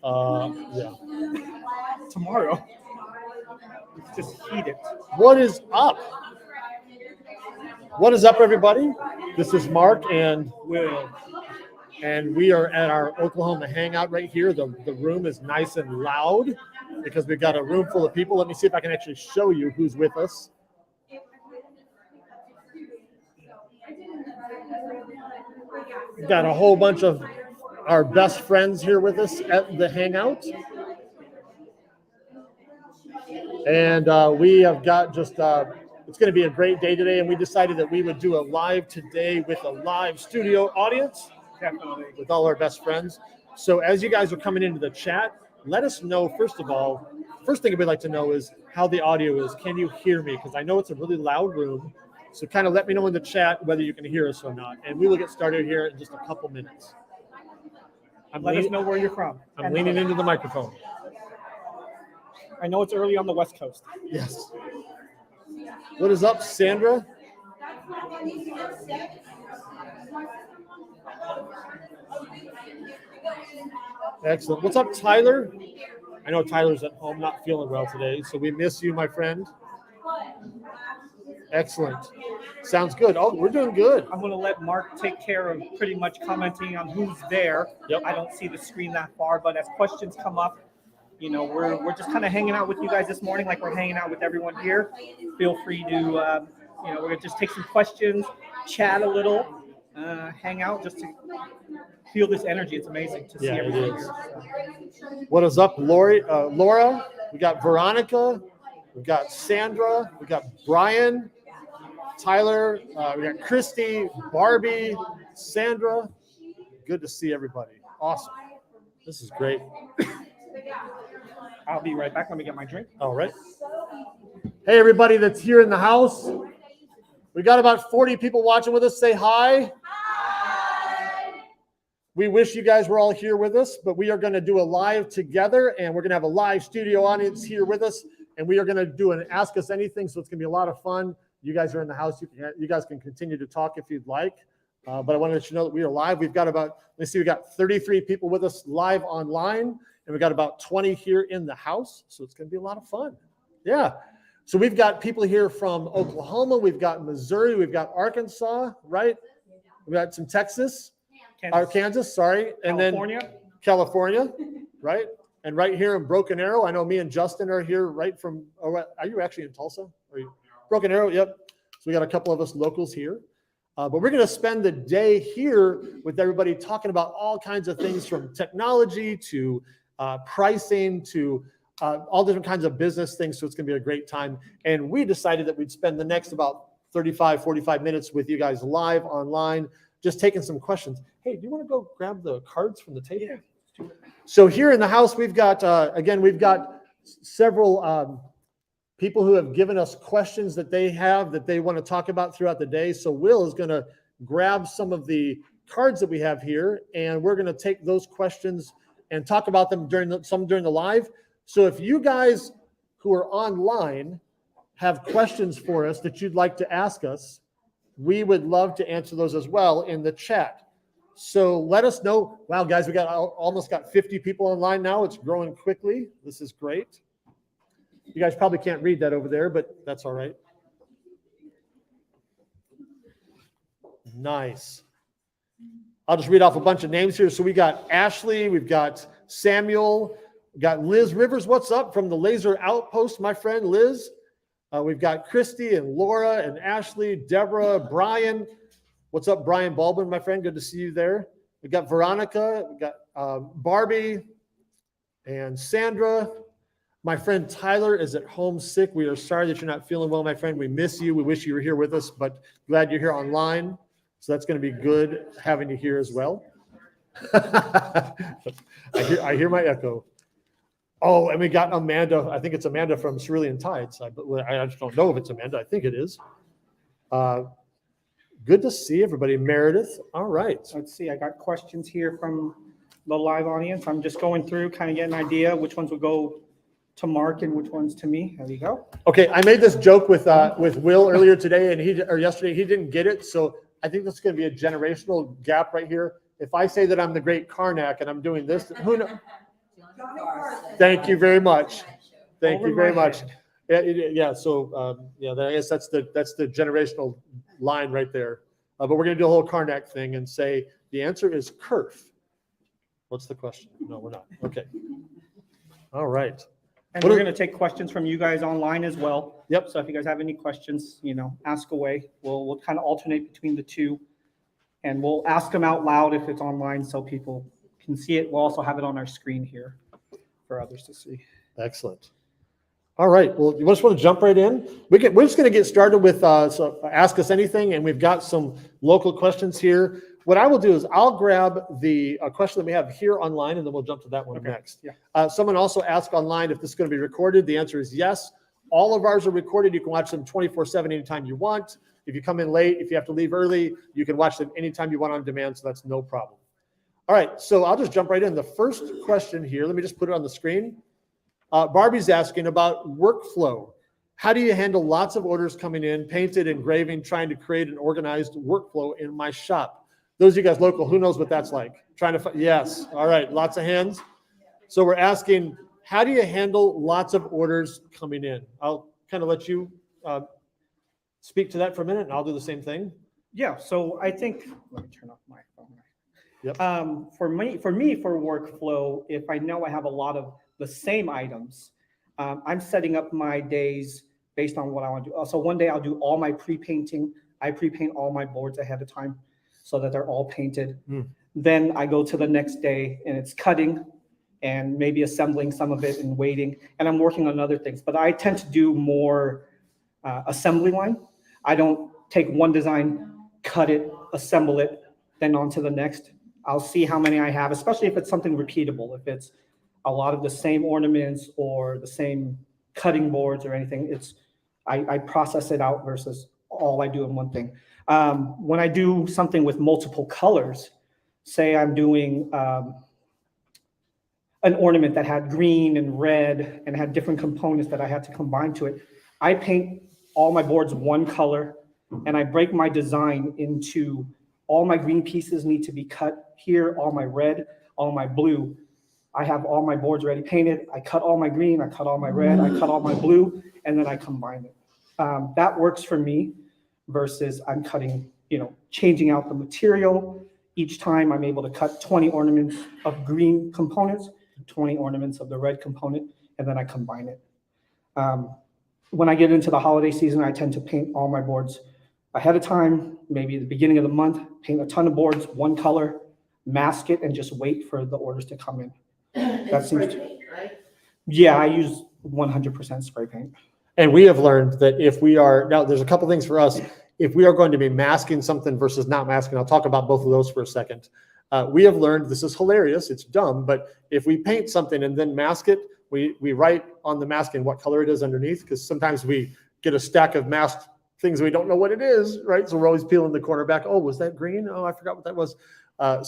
Yeah. Tomorrow. Just heat it. What is up? What is up, everybody? This is Mark and Will. And we are at our Oklahoma Hangout right here. The room is nice and loud because we've got a room full of people. Let me see if I can actually show you who's with us. We've got a whole bunch of our best friends here with us at the Hangout. And we have got just, it's going to be a great day today. And we decided that we would do a live today with a live studio audience. Definitely. With all our best friends. So as you guys are coming into the chat, let us know, first of all, first thing we'd like to know is how the audio is. Can you hear me? Because I know it's a really loud room. So kind of let me know in the chat whether you can hear us or not. And we will get started here in just a couple minutes. Let us know where you're from. I'm leaning into the microphone. I know it's early on the West Coast. Yes. What is up, Sandra? Excellent. What's up, Tyler? I know Tyler's at home not feeling well today, so we miss you, my friend. Excellent. Sounds good. Oh, we're doing good. I'm going to let Mark take care of pretty much commenting on who's there. Yep. I don't see the screen that far, but as questions come up, you know, we're just kind of hanging out with you guys this morning like we're hanging out with everyone here. Feel free to, you know, we're going to just take some questions, chat a little, hang out just to feel this energy. It's amazing to see everyone here. What is up, Laura? We got Veronica. We got Sandra. We got Brian, Tyler. We got Christy, Barbie, Sandra. Good to see everybody. Awesome. This is great. I'll be right back. Let me get my drink. All right. Hey, everybody that's here in the house. We got about 40 people watching with us. Say hi. Hi. We wish you guys were all here with us, but we are going to do a live together, and we're going to have a live studio audience here with us, and we are going to do an Ask Us Anything, so it's going to be a lot of fun. You guys are in the house. You guys can continue to talk if you'd like, but I want to let you know that we are live. We've got about, let's see, we got 33 people with us live online. And we've got about 20 here in the house, so it's going to be a lot of fun. Yeah. So we've got people here from Oklahoma. We've got Missouri. We've got Arkansas, right? We've got some Texas. Kansas, sorry. And California. Then California, right? And right here in Broken Arrow. I know me and Justin are here right from, are you actually in Tulsa? Are you? Broken Arrow, yep. So we got a couple of us locals here. But we're going to spend the day here with everybody talking about all kinds of things from technology to pricing to all different kinds of business things. So it's going to be a great time. And we decided that we'd spend the next about 35, 45 minutes with you guys live online, just taking some questions. Hey, do you want to go grab the cards from the table? Yeah. So here in the house, we've got, again, we've got several people who have given us questions that they have that they want to talk about throughout the day. So Will is going to grab some of the cards that we have here, and we're going to take those questions and talk about them during the live. So if you guys who are online have questions for us that you'd like to ask us, we would love to answer those as well in the chat. So let us know. Wow, guys, we got almost got 50 people online now. It's growing quickly. This is great. You guys probably can't read that over there, but that's all right. Nice. I'll just read off a bunch of names here. So we got Ashley, we've got Samuel, we've got Liz Rivers. What's up from the Laser Outpost, my friend Liz? We've got Christy and Laura and Ashley, Deborah, Brian. What's up, Brian Baldwin, my friend? Good to see you there. We've got Veronica, we've got Barbie and Sandra. My friend Tyler is at home sick. We are sorry that you're not feeling well, my friend. We miss you. We wish you were here with us, but glad you're here online. So that's going to be good having you here as well. I hear my echo. Oh, and we got Amanda. I think it's Amanda from Cerulean Tides. I just don't know if it's Amanda. I think it is. Good to see everybody. Meredith. All right. Let's see. I got questions here from the live audience. I'm just going through, kind of getting an idea which ones will go to Mark and which ones to me. There you go. Okay. I made this joke with Will earlier today or yesterday. He didn't get it. So I think this is going to be a generational gap right here. If I say that I'm the great Karnak and I'm doing this, who knows? Thank you very much. Thank Over you very my much. head. Yeah, so, yeah, I guess that's the generational line right there. But we're gonna do a whole Karnak thing and say, the answer is kerf. What's the question? No, we're not. Okay. All right. And What we're are- going to take questions from you guys online as well. Yep. So if you guys have any questions, ask away. We'll kind of alternate between the two. And we'll ask them out loud if it's online so people can see it. We'll also have it on our screen here for others to see. Excellent. All right. Well, you just want to jump right in? We're just going to get started with so ask us anything, and we've got some local questions here. What I will do is I'll grab the question that we have here online, and then we'll jump to that one next. Yeah. Someone also asked online if this is going to be recorded. The answer is yes. All of ours are recorded. You can watch them 24/7 anytime you want. If you come in late, if you have to leave early, you can watch them anytime you want on demand, so that's no problem. All right, so I'll just jump right in. The first question here, let me just put it on the screen. Barbie's asking about workflow. How do you handle lots of orders coming in, painted, engraving, trying to create an organized workflow in my shop? Those of you guys local, who knows what that's like? Yes, all right, lots of hands. So we're asking, how do you handle lots of orders coming in? I'll kind of let you speak to that for a minute, and I'll do the same thing. Yeah, so I think, let me turn off my phone. Yep. For workflow, if I know I have a lot of the same items, I'm setting up my days based on what I want to do. So one day I'll do all my pre-painting. I pre-paint all my boards ahead of time so that they're all painted. Then I go to the next day and it's cutting and maybe assembling some of it and waiting. And I'm working on other things, but I tend to do more assembly line. I don't take one design, cut it, assemble it, then on to the next. I'll see how many I have, especially if it's something repeatable. If it's a lot of the same ornaments or the same cutting boards or anything, I process it out versus all I do in one thing. When I do something with multiple colors, say I'm doing an ornament that had green and red and had different components that I had to combine to it, I paint all my boards one color and I break my design into all my green pieces need to be cut here, all my red, all my blue. I have all my boards ready painted. I cut all my green, I cut all my red, I cut all my blue, and then I combine it. That works for me versus I'm cutting, changing out the material. Each time I'm able to cut 20 ornaments of green components, 20 ornaments of the red component, and then I combine it. When I get into the holiday season, I tend to paint all my boards ahead of time, maybe at the beginning of the month, paint a ton of boards, one color, mask it, and just wait for the orders to come in. That seems to, right? Yeah, I use 100% spray paint. And we have learned that if we are, now there's a couple things for us, if we are going to be masking something versus not masking, I'll talk about both of those for a second. We have learned, this is hilarious, it's dumb, but if we paint something and then mask it, we write on the masking what color it is underneath, because sometimes we get a stack of masked things we don't know what it is, right? So we're always peeling the corner back. Oh, was that green? Oh, I forgot what that was.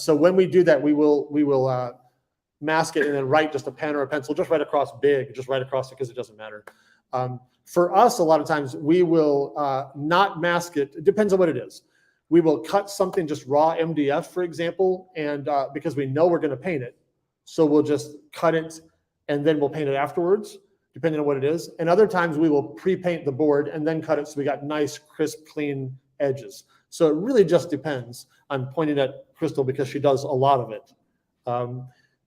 So when we do that, we will mask it and then write just a pen or a pencil, just right across big, just right across it because it doesn't matter. For us, a lot of times we will not mask it. It depends on what it is. We will cut something just raw MDF, for example, and because we know we're going to paint it. So we'll just cut it and then we'll paint it afterwards, depending on what it is. And other times we will pre-paint the board and then cut it so we got nice, crisp, clean edges. So it really just depends. I'm pointing at Crystal because she does a lot of it.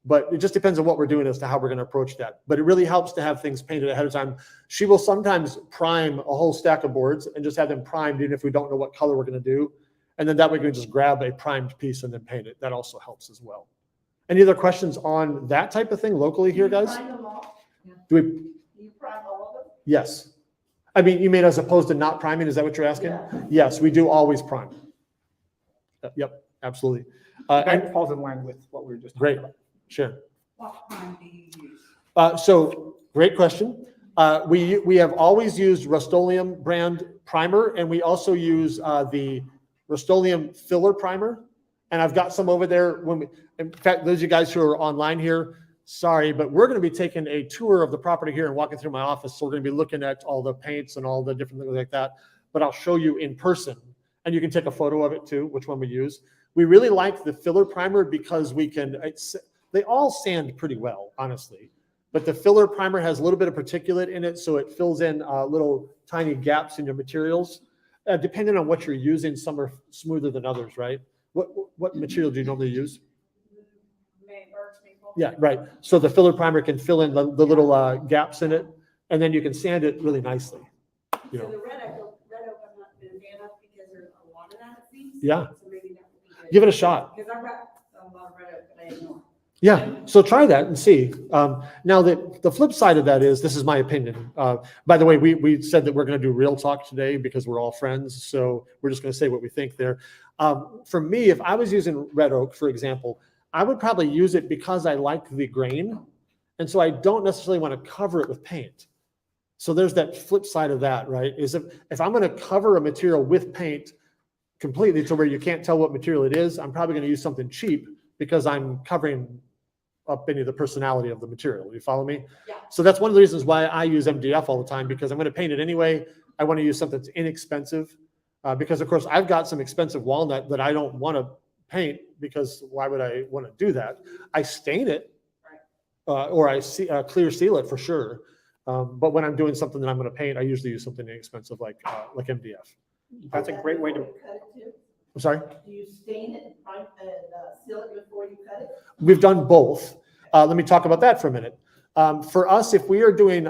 But it just depends on what we're doing as to how we're going to approach that. But it really helps to have things painted ahead of time. She will sometimes prime a whole stack of boards and just have them primed even if we don't know what color we're going to do. And then that way we can just grab a primed piece and then paint it. That also helps as well. Any other questions on that type of thing locally here, guys? Do you prime all of them? Yes. I mean, you mean as opposed to not priming? Is that what you're asking? Yeah. Yes, we do always prime. Yep, absolutely. That falls in line with what we were just talking about. Sure. What prime do you use? So great question. We have always used Rust-Oleum brand primer, and we also use the Rust-Oleum filler primer. And I've got some over there. In fact, those of you guys who are online here, sorry, but we're going to be taking a tour of the property here and walking through my office. So we're going to be looking at all the paints and all the different things like that. But I'll show you in person, and you can take a photo of it too, which one we use. We really like the filler primer because we can. they all sand pretty well, honestly. But the filler primer has a little bit of particulate in it, so it fills in little tiny gaps in your materials. Depending on what you're using, some are smoother than others, right? What material do you normally use? Yeah, right. So the filler primer can fill in the little gaps in it, and then you can sand it really nicely. You So know. the red oak, I'm not been a fan of because there's a lot of that, it seems. Yeah. So maybe that would be good. Give it a shot. Because I've got a lot of red oak, but I didn't know. Yeah, so try that and see. Now, the flip side of that is, this is my opinion. By the way, we said that we're going to do real talk today because we're all friends. So we're just going to say what we think there. For me, if I was using red oak, for example, I would probably use it because I like the grain. And so I don't necessarily want to cover it with paint. So there's that flip side of that, right? Is if I'm going to cover a material with paint completely to where you can't tell what material it is, I'm probably going to use something cheap because I'm covering up any of the personality of the material. You follow me? Yeah. So that's one of the reasons why I use MDF all the time, because I'm going to paint it anyway. I want to use something that's inexpensive because, of course, I've got some expensive walnut that I don't want to paint because why would I want to do that? I stain it or I clear seal it for sure. But when I'm doing something that I'm going to paint, I usually use something inexpensive like MDF. That's a great way to. Cut it too? I'm sorry? Do you stain it and seal it before you cut it? We've done both. Let me talk about that for a minute. For us, if we are doing,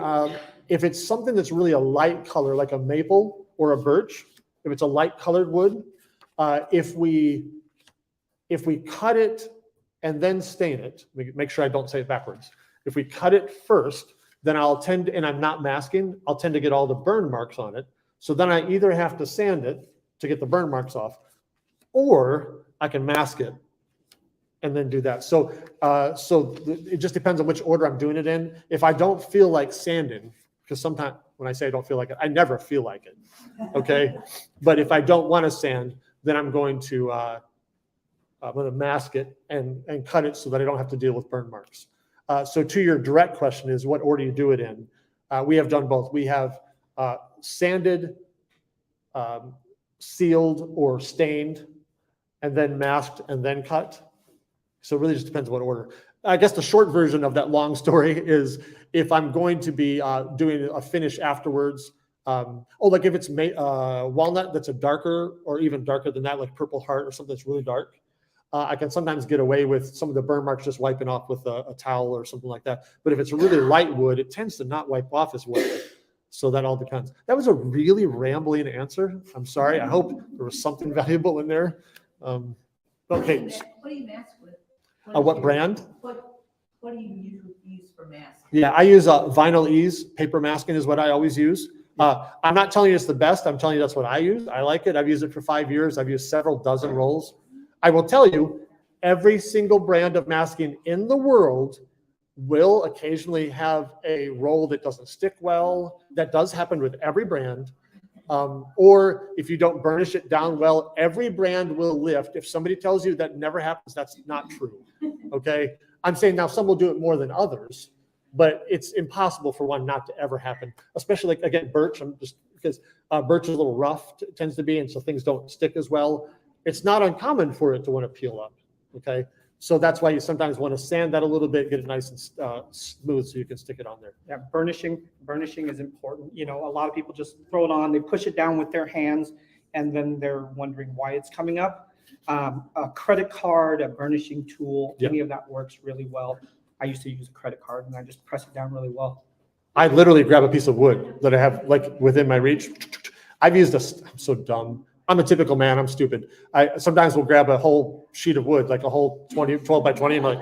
if it's something that's really a light color, like a maple or a birch, if it's a light colored wood, if we cut it and then stain it, make sure I don't say it backwards. If we cut it first, then I'll tend, and I'm not masking, I'll tend to get all the burn marks on it. So then I either have to sand it to get the burn marks off, or I can mask it and then do that. So, it just depends on which order I'm doing it in. If I don't feel like sanding, because sometimes when I say I don't feel like it, I never feel like it. Okay. But if I don't want to sand, then I'm going to mask it and cut it so that I don't have to deal with burn marks. So to your direct question is what order you do it in. We have done both. We have sanded, sealed or stained, and then masked and then cut. So it really just depends what order. I guess the short version of that long story is if I'm going to be doing a finish afterwards, like if it's walnut that's a darker or even darker than that, like Purple Heart or something that's really dark, I can sometimes get away with some of the burn marks just wiping off with a towel or something like that. But if it's a really light wood, it tends to not wipe off as well. So that all depends. That was a really rambling answer. I'm sorry. I hope there was something valuable in there. Okay. What do you mask with? What brand? What do you usually use for masks? Yeah, I use Vinyl Ease. Paper masking is what I always use. I'm not telling you it's the best. I'm telling you that's what I use. I like it. I've used it for 5 years. I've used several dozen rolls. I will tell you, every single brand of masking in the world will occasionally have a roll that doesn't stick well. That does happen with every brand. Or if you don't burnish it down well, every brand will lift. If somebody tells you that never happens, that's not true. Okay. I'm saying now some will do it more than others, but it's impossible for one not to ever happen, especially like, again, birch, because birch is a little rough, it tends to be, and so things don't stick as well. It's not uncommon for it to want to peel up. Okay. So that's why you sometimes want to sand that a little bit, get it nice and smooth so you can stick it on there. Yeah, burnishing is important. You know, a lot of people just throw it on, they push it down with their hands, and then they're wondering why it's coming up. A credit card, a burnishing tool, Yep. any of that works really well. I used to use a credit card and I just press it down really well. I literally grab a piece of wood that I have like within my reach. I've used I'm so dumb. I'm a typical man. I'm stupid. I sometimes will grab a whole sheet of wood, like a whole 12 by 20. I'm like,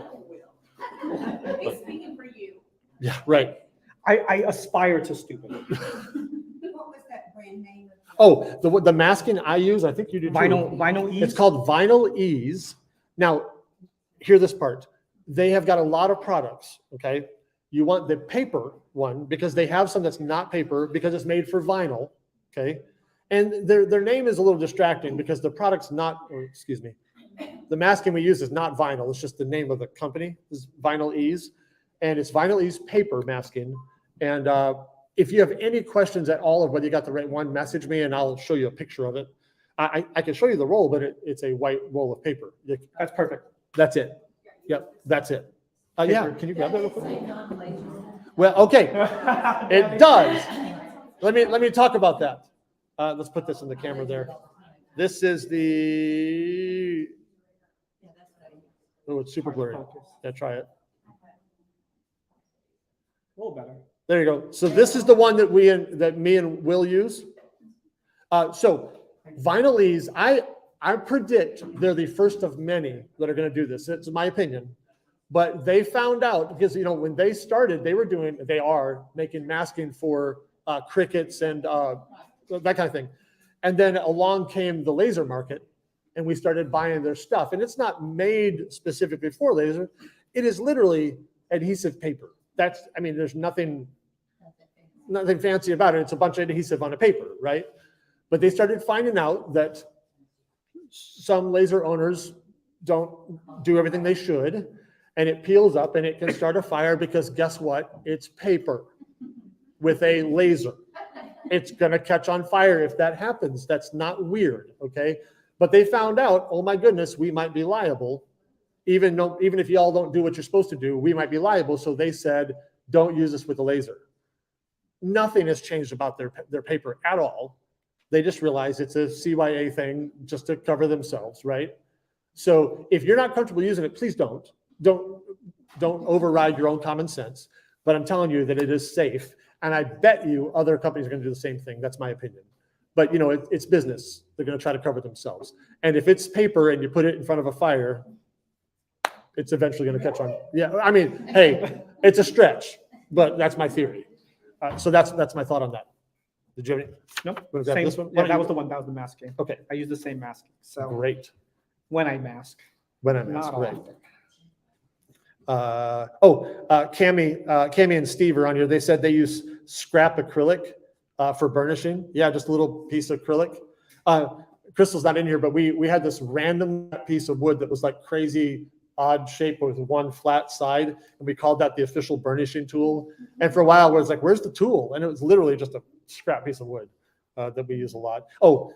He's speaking for you. yeah, right. I aspire to stupid. What was that brand name? Oh, the masking I use, I think you do too. Vinyl Ease. It's called Vinyl Ease. Now, hear this part. They have got a lot of products, okay? You want the paper one because they have some that's not paper because it's made for vinyl, okay? And their name is a little distracting because the product's not, the masking we use is not vinyl. It's just the name of the company is Vinyl Ease. And it's Vinyl Ease paper masking. And if you have any questions at all of whether you got the right one, message me and I'll show you a picture of it. I can show you the roll, but it's a white roll of paper. That's perfect. That's it. Yep, that's it. Yeah, can you grab that real quick? Well, okay, it does. Let me talk about that. Let's put this in the camera there. This is the, oh, it's super blurry. Yeah, try it. A little better. There you go. So this is the one that me and Will use. So Vinylese, I predict they're the first of many that are going to do this. It's my opinion. But they found out, because, you know, when they started, they are making masking for crickets and that kind of thing. And then along came the laser market, and we started buying their stuff. And it's not made specifically for laser. It is literally adhesive paper. I mean, there's nothing fancy about it. It's a bunch of adhesive on a paper, right? But they started finding out that some laser owners don't do everything they should, and it peels up and it can start a fire because guess what? It's paper with a laser. It's gonna catch on fire if that happens. That's not weird, okay? But they found out, oh my goodness, we might be liable. Even if y'all don't do what you're supposed to do, we might be liable. So they said, don't use this with a laser. Nothing has changed about their paper at all. They just realize it's a CYA thing just to cover themselves, right? So if you're not comfortable using it, please don't override your own common sense. But I'm telling you that it is safe. And I bet you other companies are going to do the same thing. That's my opinion. But you know, it's business. They're going to try to cover themselves. And if it's paper and you put it in front of a fire, it's eventually going to catch on. Yeah, I mean, hey, it's a stretch, but that's my theory. So that's my thought on that. Did you have any? Nope. Same, This one? Yeah, that was the one. That was the masking. Okay. I use the same masking. So Great. when I mask. When I'm asked, Not great. often. Cami and Steve are on here. They said they use scrap acrylic for burnishing. Yeah, just a little piece of acrylic. Crystal's not in here, but we had this random piece of wood that was like crazy odd shape with one flat side, and we called that the official burnishing tool. And for a while, it was like, where's the tool? And it was literally just a scrap piece of wood that we use a lot. Oh,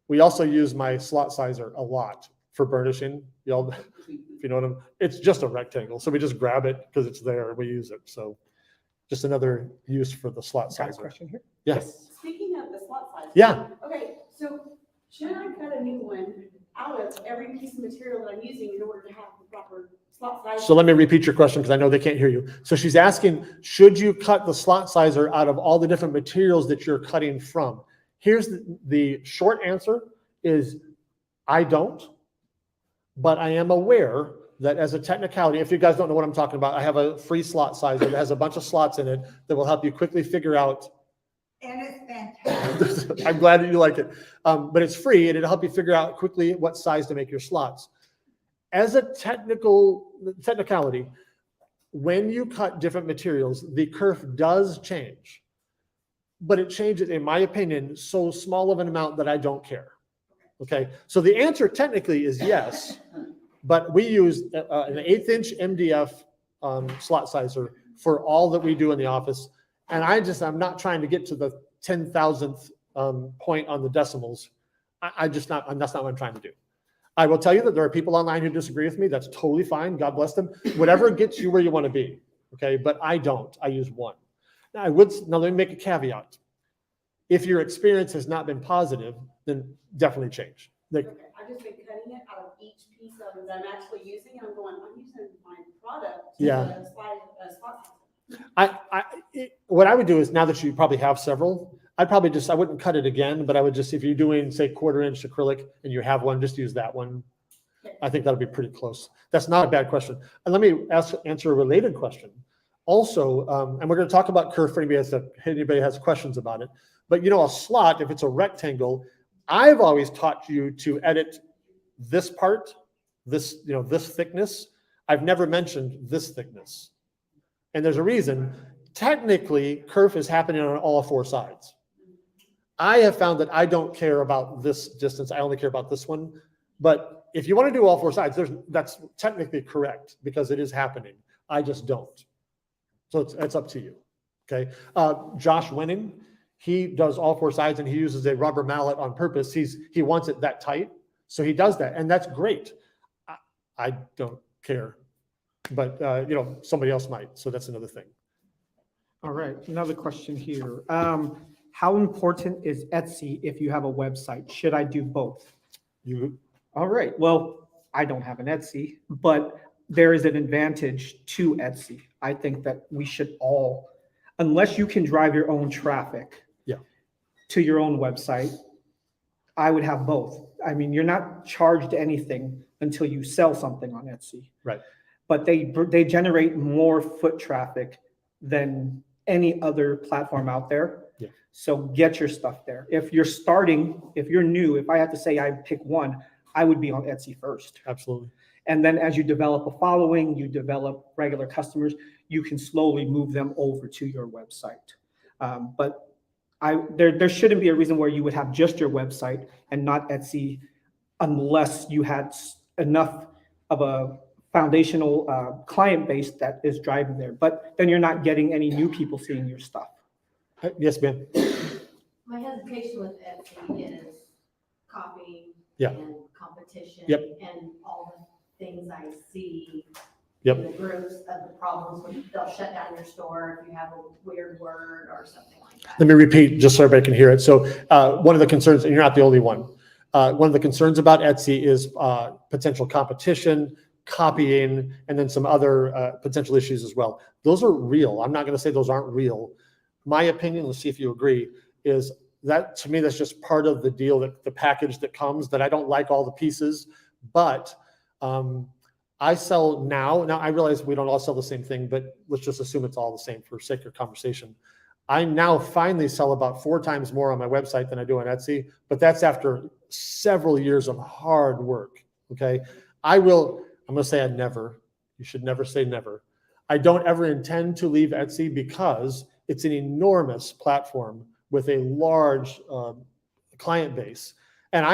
we also use my slot sizer a lot for burnishing. Y'all, if you know what I'm, it's just a rectangle. So we just grab it because it's there and we use it. So just another use for the slot Got a sizer. question here? Yes. Speaking of the slot size. Yeah. Okay, so should I cut a new one out of every piece of material that I'm using in order to have the proper slot size? So let me repeat your question because I know they can't hear you. So she's asking, should you cut the slot sizer out of all the different materials that you're cutting from? Here's the short answer is I don't, but I am aware that as a technicality, if you guys don't know what I'm talking about, I have a free slot sizer that has a bunch of slots in it that will help you quickly figure out. And it's fantastic. I'm glad that you like it. But it's free and it'll help you figure out quickly what size to make your slots. As a technicality, when you cut different materials, the kerf does change. But it changes, in my opinion, so small of an amount that I don't care. Okay, so the answer technically is yes, but we use an 1/8 inch MDF slot sizer for all that we do in the office. And I'm not trying to get to the 10,000th point on the decimals. That's not what I'm trying to do. I will tell you that there are people online who disagree with me. That's totally fine. God bless them. Whatever gets you where you want to be. Okay, but I don't. I use one. Now let me make a caveat. If your experience has not been positive, then definitely change. Okay, I've just been cutting it out of each piece of it that I'm actually using, and I'm using my product to Yeah. slot size. What I would do is, now that you probably have several, I wouldn't cut it again, but I would just, if you're doing say 1/4 inch acrylic and you have one, just use that one. I think that'll be pretty close. That's not a bad question. And let me answer a related question. Also, and we're going to talk about kerf for anybody has questions about it. But you know, a slot, if it's a rectangle, I've always taught you to edit this part, this thickness. I've never mentioned this thickness. And there's a reason. Technically, kerf is happening on all 4 sides. I have found that I don't care about this distance. I only care about this one. But if you want to do all 4 sides, that's technically correct because it is happening. I just don't. So it's up to you. Okay. Josh Wenning, he does all 4 sides and he uses a rubber mallet on purpose. He wants it that tight. So he does that. And that's great. I don't care. but somebody else might. So that's another thing. All right, another question here. How important is Etsy if you have a website? Should I do both? All right, well, I don't have an Etsy, but there is an advantage to Etsy. I think that we should all, unless you can drive your own traffic to your own website, I would have both. I mean, you're not charged anything until you sell something on Etsy. Right. But they generate more foot traffic than any other platform out there. Yeah. So get your stuff there. If you're starting, if you're new, if I had to say I pick one, I would be on Etsy first. Absolutely. And then as you develop a following, you develop regular customers, you can slowly move them over to your website. But there shouldn't be a reason where you would have just your website and not Etsy unless you had enough of a foundational client base that is driving there. But then you're not getting any new people seeing your stuff. Yes, ma'am. My hesitation with Etsy is copying Yeah. and competition Yep. and all the things I see Yep. in the groups of the problems when they'll shut down your store if you have a weird word or something like that. Let me repeat just so everybody can hear it. So one of the concerns, and you're not the only one, one of the concerns about Etsy is potential competition, copying, and then some other potential issues as well. Those are real. I'm not going to say those aren't real. My opinion, let's see if you agree, is that to me, that's just part of the deal, that the package that comes, that I don't like all the pieces, but I sell now I realize we don't all sell the same thing, but let's just assume it's all the same for sake of conversation. I now finally sell about 4 times more on my website than I do on Etsy, but that's after several years of hard work. Okay. I'm going to say you should never say never. I don't ever intend to leave Etsy because it's an enormous platform with a large client base. And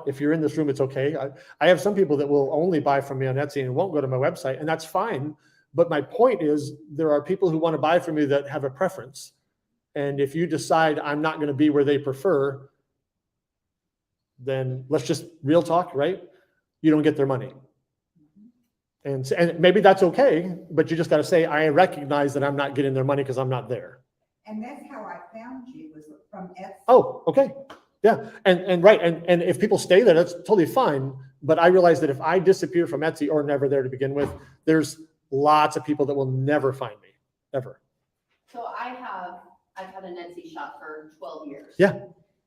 if you're in this room, it's okay. I have some people that will only buy from me on Etsy and won't go to my website, and that's fine. But my point is, there are people who want to buy from you that have a preference. And if you decide I'm not going to be where they prefer, then let's just real talk, right? You don't get their money. And maybe that's okay, but you just got to say, I recognize that I'm not getting their money because I'm not there. And that's how I found you, was from Etsy. Oh, okay. Yeah. And right. And if people stay there, that's totally fine. But I realize that if I disappear from Etsy or never there to begin with, there's lots of people that will never find me, ever. So I've had an Etsy shop for 12 years. Yeah.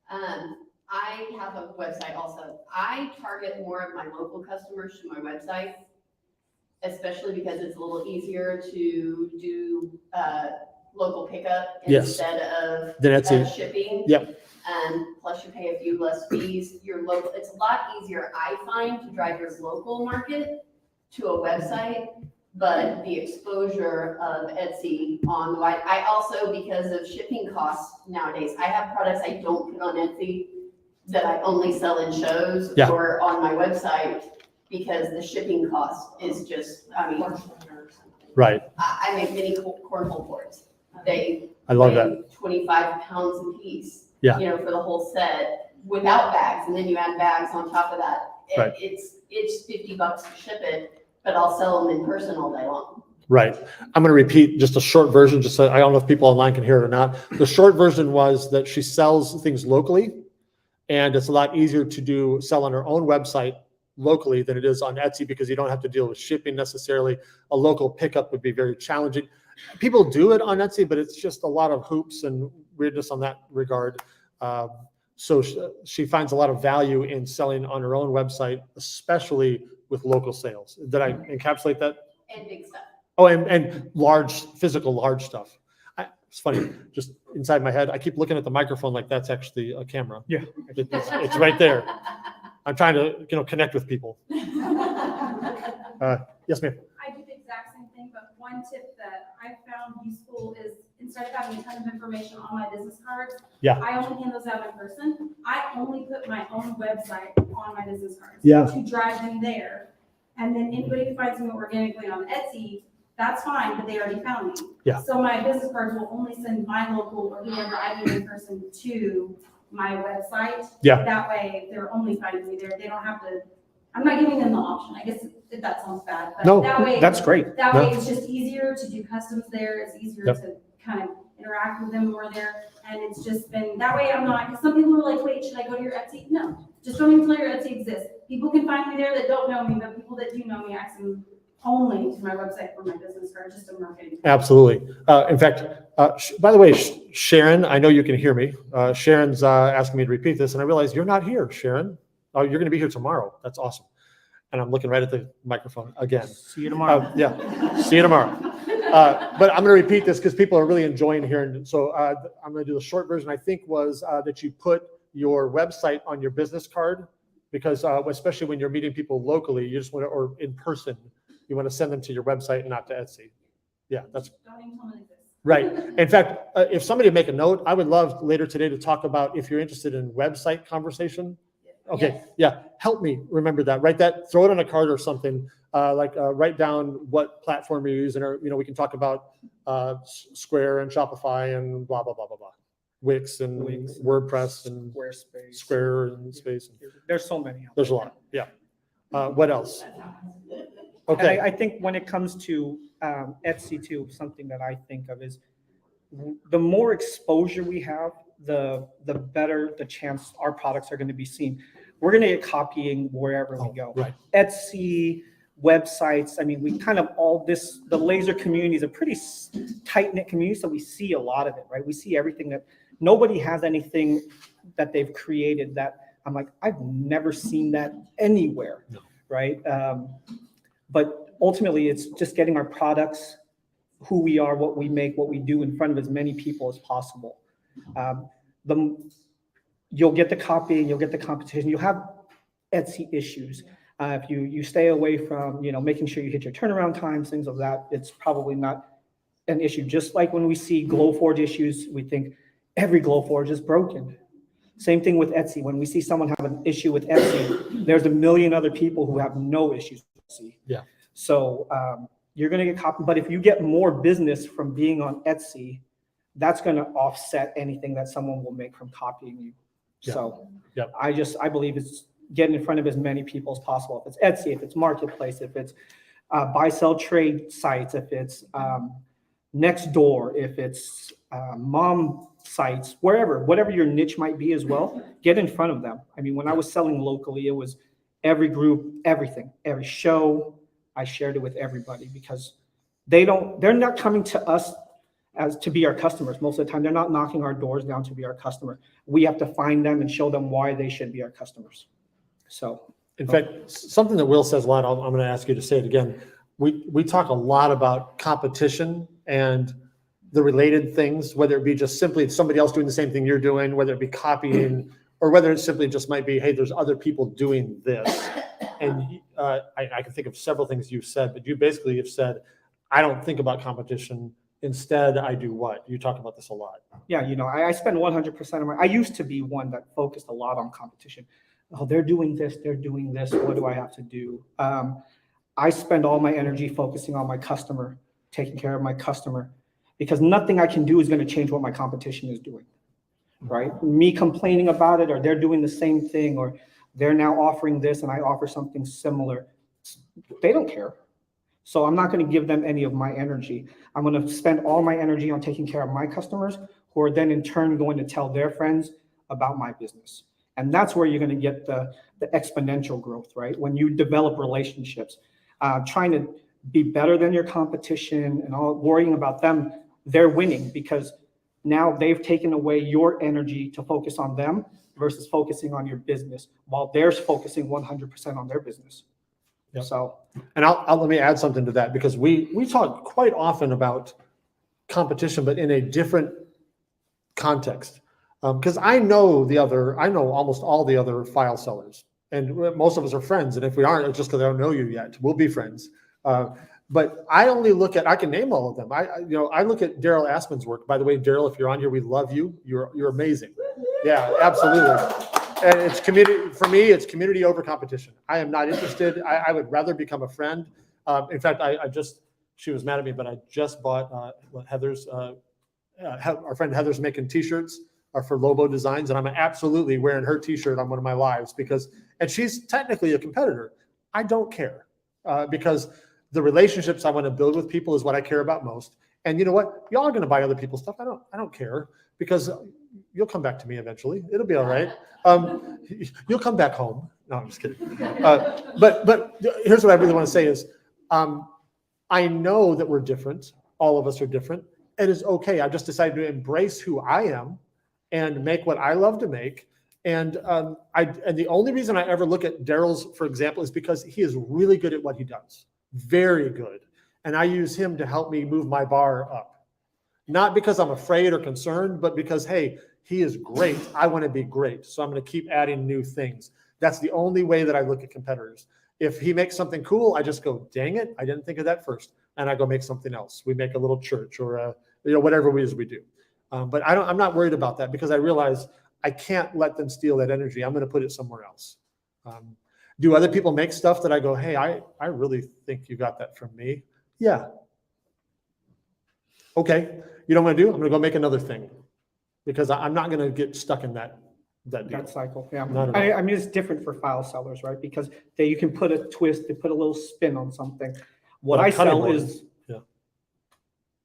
I have a website also. I target more of my local customers to my website, especially because it's a little easier to do local pickup instead of shipping. Yep. Plus you pay a few less fees. It's a lot easier, I find, to drive your local market to a website, but the exposure of Etsy on the wide. I also, because of shipping costs nowadays, I have products I don't put on Etsy that I only sell in shows or on my website because the shipping cost is just, Right. I make mini cornhole boards. I love that. 25 pounds a piece. Yeah. For the whole set without bags, and then you add bags on top of that. Right. It's $50 to ship it, but I'll sell them in person all day long. Right. I'm going to repeat just a short version, just so I don't know if people online can hear it or not. The short version was that she sells things locally, and it's a lot easier to sell on her own website locally than it is on Etsy, because you don't have to deal with shipping necessarily. A local pickup would be very challenging. People do it on Etsy, but it's just a lot of hoops and weirdness on that regard. So she finds a lot of value in selling on her own website, especially with local sales. Did I encapsulate that? And big stuff. Oh, and large stuff. It's funny, just inside my head, I keep looking at the microphone like that's actually a camera. Yeah. It's right there. I'm trying to connect with people. Yes, ma'am. I do the exact same thing, but one tip that I found useful is, instead of having a ton of information on my business cards, I only hand those out in person. I only put my own website on my business cards to drive them there. And then anybody who finds me organically on Etsy, that's fine, but they already found me. Yeah. So my business cards will only send my local or whoever I meet in person to my website. Yeah. That way they're only finding me there. They don't have to, I'm not giving them the option, I guess if that sounds bad, but No, that way. That's great. That No. way it's just easier to do customs there, it's easier Yep. to kind of interact with them more there. And it's just been, that way I'm not, because some people are like, wait, should I go to your Etsy? No, just don't even tell your Etsy exists. People can find me there that don't know me, but people that do know me, I send them only to my website for my business card, just a marketing. Absolutely. In fact, by the way, Sharon, I know you can hear me. Sharon's asking me to repeat this, and I realize you're not here, Sharon. Oh, you're going to be here tomorrow. That's awesome. And I'm looking right at the microphone again. See you tomorrow. Yeah, see you tomorrow. But I'm going to repeat this because people are really enjoying hearing. So I'm going to do the short version. I think was that you put your website on your business card because especially when you're meeting people locally, you just want to, or in person, you want to send them to your website and not to Etsy. Yeah, that's Don't even tell them it exists. right. In fact, if somebody make a note, I would love later today to talk about if you're interested in website conversation. Okay, Yes. yeah, help me remember that. Write that, throw it on a card or something. Write down what platform you're using, or we can talk about Square and Shopify and blah blah blah blah blah, Wix and Wix. WordPress and Squarespace. Square and Space. There's so many. out There's a there. lot. Yeah. What else? And Okay. I think when it comes to Etsy too, something that I think of is the more exposure we have, the better the chance our products are going to be seen. We're going to get copying wherever we go. Right. Etsy, websites. I mean, we kind of the laser community is a pretty tight-knit community, so we see a lot of it, right? We see everything that nobody has anything that they've created that I'm like, I've never seen that anywhere, No. right? But ultimately, it's just getting our products, who we are, what we make, what we do in front of as many people as possible. You'll get the copy, you'll get the competition, you'll have Etsy issues. If you stay away from, making sure you hit your turnaround times, things of that, it's probably not an issue. Just like when we see Glowforge issues, we think every Glowforge is broken. Same thing with Etsy. When we see someone have an issue with Etsy, there's a million other people who have no issues with Etsy. Yeah. So you're going to get copied. But if you get more business from being on Etsy, that's going to offset anything that someone will make from copying you. Yeah. So Yep. I believe it's getting in front of as many people as possible. If it's Etsy, if it's Marketplace, if it's buy, sell, trade sites, if it's Nextdoor, if it's mom sites, whatever your niche might be as well, get in front of them. I mean, when I was selling locally, it was every group, everything, every show, I shared it with everybody because they're not coming to us as to be our customers. Most of the time, they're not knocking our doors down to be our customer. We have to find them and show them why they should be our customers. So, In fact, something that Will says a lot, I'm going to ask you to say it again. We talk a lot about competition and the related things, whether it be just simply somebody else doing the same thing you're doing, whether it be copying, or whether it simply just might be, hey, there's other people doing this. And I can think of several things you've said, but you basically have said, I don't think about competition. Instead, I do what? You talk about this a lot. yeah, I spend 100% of I used to be one that focused a lot on competition. Oh, they're doing this. What do I have to do? I spend all my energy focusing on my customer, taking care of my customer, because nothing I can do is going to change what my competition is doing, right? Me complaining about it, or they're doing the same thing, or they're now offering this and I offer something similar. They don't care. So I'm not going to give them any of my energy. I'm going to spend all my energy on taking care of my customers, who are then in turn going to tell their friends about my business. And that's where you're going to get the exponential growth, right? When you develop relationships, trying to be better than your competition and all, worrying about them, they're winning because now they've taken away your energy to focus on them versus focusing on your business, while they're focusing 100% on their business. Yep. So, And let me add something to that, because we talk quite often about competition, but in a different context. Because I know almost all the other file sellers, and most of us are friends. And if we aren't, it's just because I don't know you yet. We'll be friends. But I only I can name all of them. I look at Daryl Assman's work. By the way, Daryl, if you're on here, we love you. You're amazing. Yeah, absolutely. And it's community, for me, it's community over competition. I am not interested. I would rather become a friend. In fact, she was mad at me, but I just bought Heather's, our friend Heather's making t-shirts for Lobo Designs. And I'm absolutely wearing her t-shirt on one of my lives and she's technically a competitor. I don't care because the relationships I want to build with people is what I care about most. And you know what? Y'all are going to buy other people's stuff. I don't care because you'll come back to me eventually. It'll be all right. You'll come back home. No, I'm just kidding. But here's what I really want to say is, I know that we're different. All of us are different. It is okay. I've just decided to embrace who I am and make what I love to make. And the only reason I ever look at Daryl's, for example, is because he is really good at what he does. Very good. And I use him to help me move my bar up. Not because I'm afraid or concerned, but because, hey, he is great. I want to be great. So I'm going to keep adding new things. That's the only way that I look at competitors. If he makes something cool, I just go, dang it, I didn't think of that first. And I go make something else. We make a little church or whatever it is we do. But I'm not worried about that because I realize I can't let them steal that energy. I'm going to put it somewhere else. Do other people make stuff that I go, hey, I really think you got that from me? Yeah. Okay. You know what I'm going to do? I'm going to go make another thing because I'm not going to get stuck in that deal. cycle. Yeah. Not at all. I mean, it's different for file sellers, right? Because you can put a twist, they put a little spin on something. What But I a cutting sell board, is, yeah.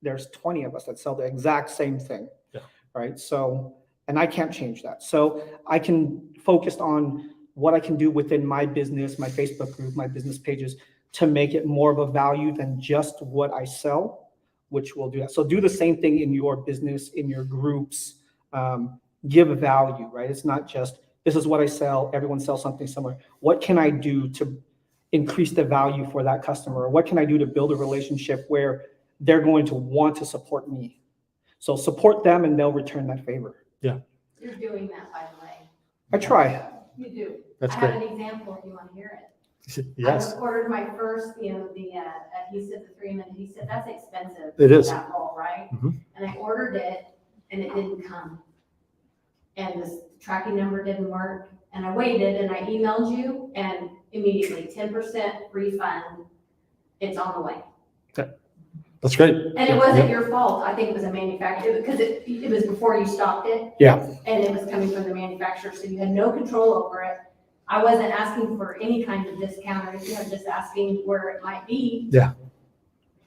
There's 20 of us that sell the exact same thing. Yeah. Right. So, and I can't change that. So I can focus on what I can do within my business, my Facebook group, my business pages to make it more of a value than just what I sell, which will do that. So do the same thing in your business, in your groups, give a value, right? It's not just, this is what I sell. Everyone sells something similar. What can I do to increase the value for that customer? What can I do to build a relationship where they're going to want to support me? So support them and they'll return that favor. Yeah. You're doing that, by the way. I try. You do. That's I great. have an example if you want to hear it. Yes. I ordered my first, the adhesive, the 3-minute adhesive. That's expensive. It is. That roll, right? Mhm. And I ordered it and it didn't come. And this tracking number didn't work. And I waited and I emailed you and immediately 10% refund. It's on the way. That's great. And it wasn't your fault. I think it was a manufacturer because it was before you stopped it. Yeah. And it was coming from the manufacturer. So you had no control over it. I wasn't asking for any kind of discount or anything. I was just asking where it might be. Yeah.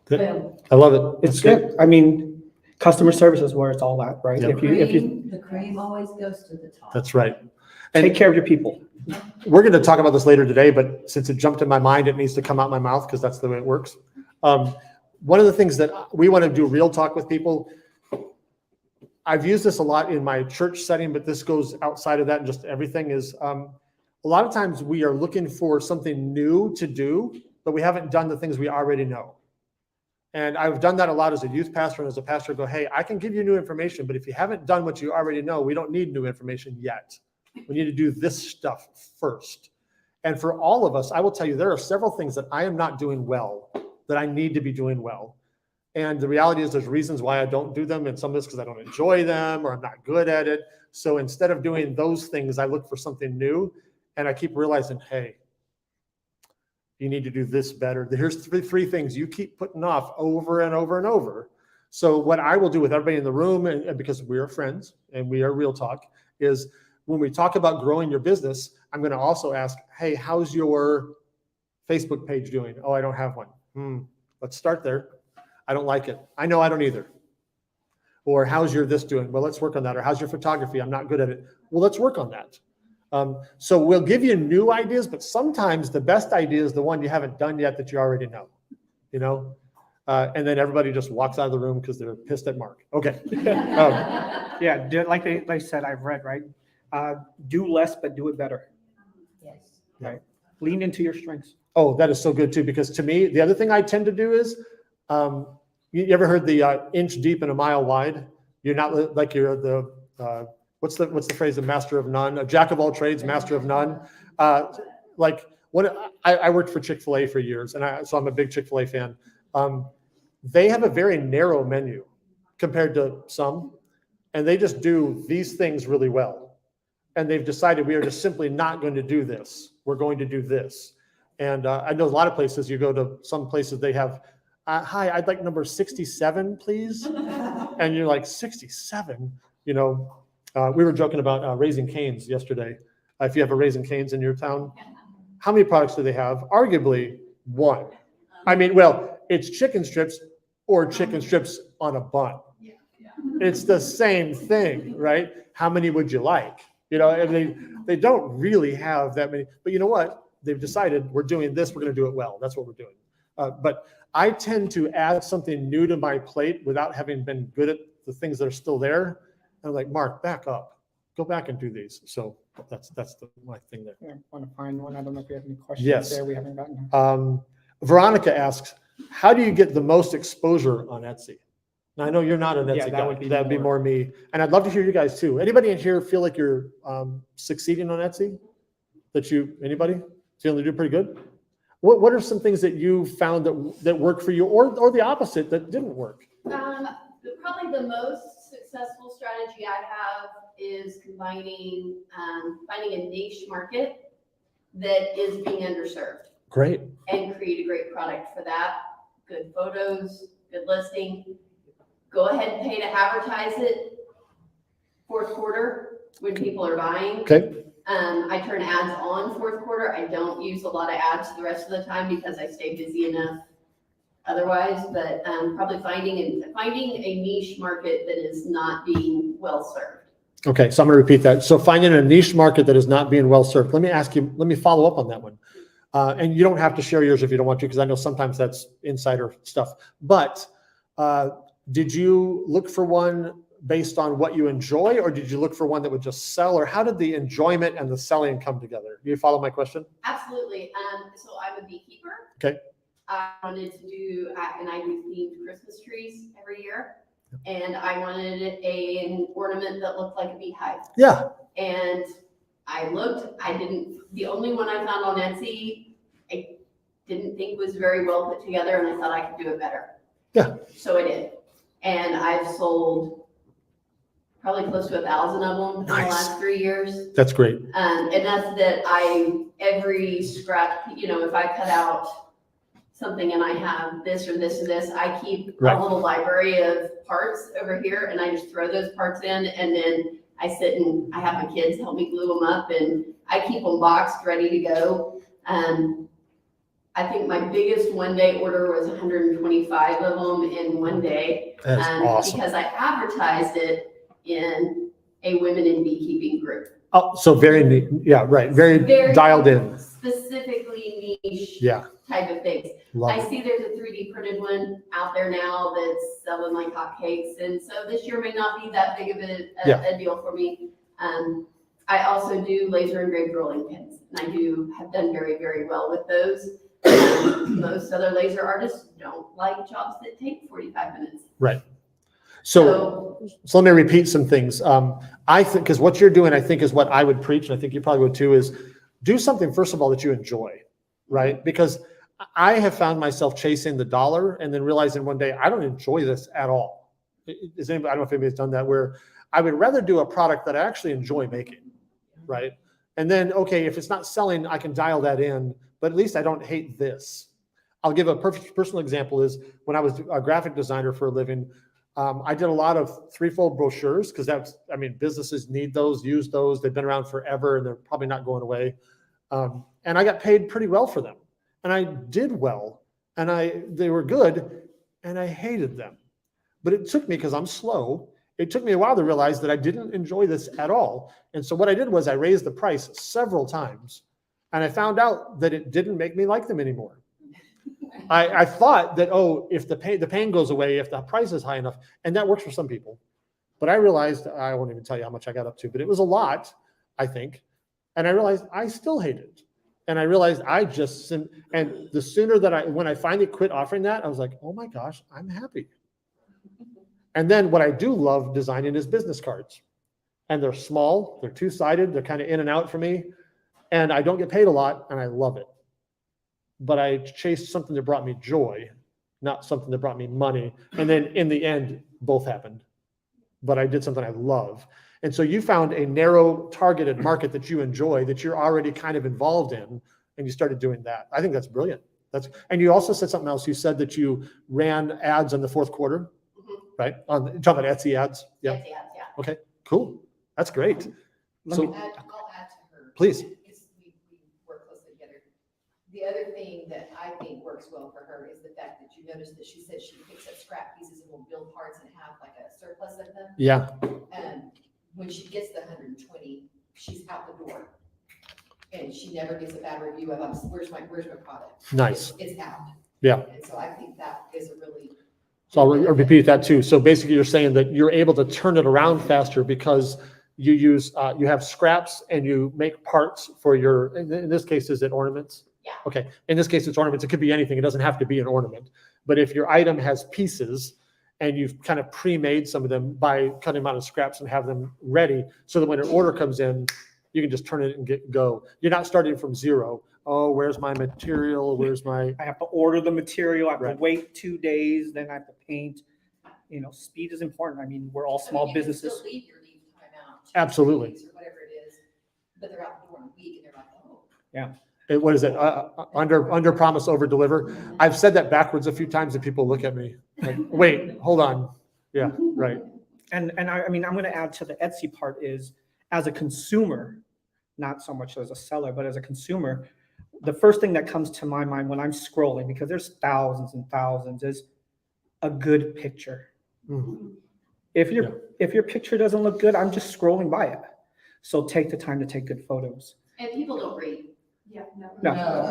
Good. Boom. I love it. It's good. I mean, customer service is where it's all at, right? Yep. If you The cream always goes to the top. That's right. take And care of your people. we're going to talk about this later today, but since it jumped in my mind, it needs to come out my mouth because that's the way it works. One of the things that we want to do real talk with people, I've used this a lot in my church setting, but this goes outside of that and just everything is, a lot of times we are looking for something new to do, but we haven't done the things we already know. And I've done that a lot as a youth pastor and as a pastor, go, hey, I can give you new information, but if you haven't done what you already know, we don't need new information yet. We need to do this stuff first. And for all of us, I will tell you, there are several things that I am not doing well that I need to be doing well. And the reality is there's reasons why I don't do them. And some of it's because I don't enjoy them or I'm not good at it. So instead of doing those things, I look for something new. And I keep realizing, hey, you need to do this better. Here's three things you keep putting off over and over and over. So what I will do with everybody in the room, and because we are friends and we are real talk, is when we talk about growing your business, I'm going to also ask, hey, how's your Facebook page doing? Oh, I don't have one. Let's start there. I don't like it. I know I don't either. Or how's your this doing? Well, let's work on that. Or how's your photography? I'm not good at it. Well, let's work on that. So we'll give you new ideas, but sometimes the best idea is the one you haven't done yet that you already know, and then everybody just walks out of the room because they're pissed at Mark. Okay. Yeah, like they said, I've read, right? Do less, but do it better. Yes. Right. Lean into your strengths. Oh, that is so good too, because to me, the other thing I tend to do is, you ever heard the inch deep and a mile wide? You're not like you're the, what's the phrase, the master of none, a jack of all trades, master of none. Like when I worked for Chick-fil-A for years, and so I'm a big Chick-fil-A fan. They have a very narrow menu compared to some, and they just do these things really well. And they've decided we are just simply not going to do this. We're going to do this. And I know a lot of places, you go to some places, they have, hi, I'd like number 67, please. And you're like, 67? We were joking about Raising Cane's yesterday. If you have a Raising Cane's in your town, How many products do they have? Arguably one. I mean, well, it's chicken strips or chicken strips on a bun. It's the same thing, right? How many would you like? You know, and they don't really have that many, but you know what? They've decided we're doing this, we're going to do it well. That's what we're doing. But I tend to add something new to my plate without having been good at the things that are still there. And I'm like, Mark, back up, go back and do these. So that's my thing there. I want to find one. I don't know if we have any questions Yes. there. We haven't gotten. Veronica asks, how do you get the most exposure on Etsy? Now, I know you're not an Etsy Yeah, guy. that would be more me. And I'd love to hear you guys too. Anybody in here feel like you're succeeding on Etsy? Anybody feeling you do pretty good? What are some things that you found that work for you, or the opposite that didn't work? Probably the most successful strategy I have is combining, finding a niche market that is being underserved. Great. And create a great product for that. Good photos, good listing. Go ahead and pay to advertise it fourth quarter when people are buying. Okay. I turn ads on fourth quarter. I don't use a lot of ads the rest of the time because I stay busy enough otherwise, but probably finding a niche market that is not being well served. Okay, so I'm going to repeat that. So finding a niche market that is not being well served. Let me follow up on that one. And you don't have to share yours if you don't want to, because I know sometimes that's insider stuff. But did you look for one based on what you enjoy, or did you look for one that would just sell, or how did the enjoyment and the selling come together? Do you follow my question? Absolutely. So I'm a beekeeper. Okay. I wanted to do, and I do themed Christmas trees every year. And I wanted an ornament that looked like a beehive. Yeah. And I looked, the only one I found on Etsy, I didn't think was very well put together, and I thought I could do it better. Yeah. So I did. And I've sold probably close to 1,000 of them in the last 3 years. That's great. And that's every scrap, if I cut out something and I have this or this or this, I keep Right. a little library of parts over here, and I just throw those parts in, and then I sit and I have my kids help me glue them up, and I keep them boxed, ready to go. I think my biggest one-day order was 125 of them in one day. That's awesome. Because I advertised it in a women in beekeeping group. Oh, so very neat. Yeah, right. Very dialed in. Specifically niche Yeah. type of things. Love I it. see there's a 3D printed one out there now that's selling like hotcakes, and so this year may not be that big of a deal for me. I also do laser engraved rolling pins, and I have done very, very well with those. Most other laser artists don't like jobs that take 45 minutes. Right. So let me repeat some things. I think, because what you're doing, I think, is what I would preach, and I think you probably would too, is do something, first of all, that you enjoy, right? Because I have found myself chasing the dollar and then realizing one day, I don't enjoy this at all. I don't know if anybody's done that, where I would rather do a product that I actually enjoy making, right? And then, okay, if it's not selling, I can dial that in, but at least I don't hate this. I'll give a perfect personal example is when I was a graphic designer for a living, I did a lot of threefold brochures because businesses need those, use those. They've been around forever and they're probably not going away. And I got paid pretty well for them. And I did well, and they were good, and I hated them. But it took me, because I'm slow, it took me a while to realize that I didn't enjoy this at all. And so what I did was I raised the price several times, and I found out that it didn't make me like them anymore. I thought that, if the pain goes away, if the price is high enough, and that works for some people. But I realized, I won't even tell you how much I got up to, but it was a lot, I think. And I realized I still hate it. And I realized and the sooner when I finally quit offering that, I was like, oh my gosh, I'm happy. And then what I do love designing is business cards. And they're small, they're two-sided, they're kind of in and out for me. And I don't get paid a lot, and I love it. But I chased something that brought me joy, not something that brought me money. And then in the end, both happened. But I did something I love. And so you found a narrow targeted market that you enjoy, that you're already kind of involved in, and you started doing that. I think that's brilliant. And you also said something else. You said that you ran ads in the fourth quarter, right? You're talking about Etsy ads? Yeah. Etsy ads, yeah. Okay, cool. That's great. Let So me- I'll add to her. please. Because we work closely together. you noticed that she said she picks up scrap pieces and will build parts and have like a surplus of them. Yeah, And when she gets the 120, she's out the door. And she never gets a bad review of, where's my product? nice. It's out. Yeah. And so I think that is a really. So I'll repeat that too. So basically you're saying that you're able to turn it around faster because you use, you have scraps and you make parts for your, in this case, is it ornaments? Yeah. Okay. In this case, it's ornaments. It could be anything. It doesn't have to be an ornament. But if your item has pieces and you've kind of pre-made some of them by cutting them out of scraps and have them ready so that when an order comes in, you can just turn it and go. You're not starting from zero. Oh, where's my material? Where's my, I have to order the material, I have Right. to wait 2 days, then I have to paint. You know, speed is important. I mean, we're all I small mean, you can businesses. still leave your leave time out. 2 Absolutely. weeks Or whatever it is, but they're out the door in a week and they're like, oh. what is it? Under promise, over deliver. I've said that backwards a few times and people look at me like, wait, hold on. Yeah, right. And I mean, I'm going to add to the Etsy part is, as a consumer, not so much as a seller, but as a consumer, the first thing that comes to my mind when I'm scrolling, because there's thousands and thousands, is a good picture. Mhm. If your picture doesn't look good, I'm just scrolling by it. So take the time to take good photos. And people don't read Yeah, no.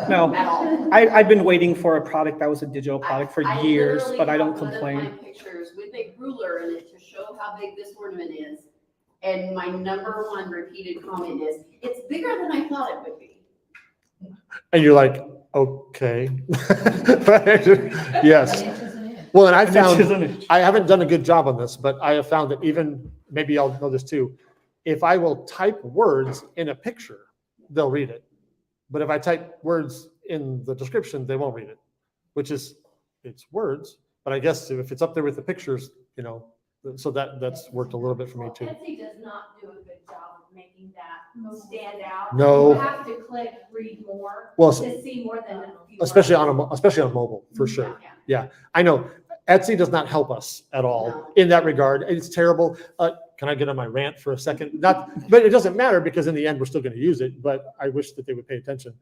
No. at all. I've been waiting for a product that was a digital product for I years, literally but I don't have one of complain. my pictures with a ruler in it to show how big this ornament is. And my number one repeated comment is, it's bigger than I thought it would be. And you're like, okay. Yes. An inch is an inch. Well, and I An inch found, is an inch. I haven't done a good job on this, but I have found that even, maybe I'll know this too, if I will type words in a picture, they'll read it. But if I type words in the description, they won't read it, which is, it's words, but I guess if it's up there with the pictures, you know, so that's worked a little bit for me too. Etsy does not do a good job of making that stand out. No. You have to click read more Well, to see more than a few. especially words. especially on mobile, for sure. Yeah. I know Etsy does not help us at all No. in that regard. It's terrible. Can I get on my rant for a second? Not, but it doesn't matter because in the end, we're still going to use it, but I wish that they would pay attention.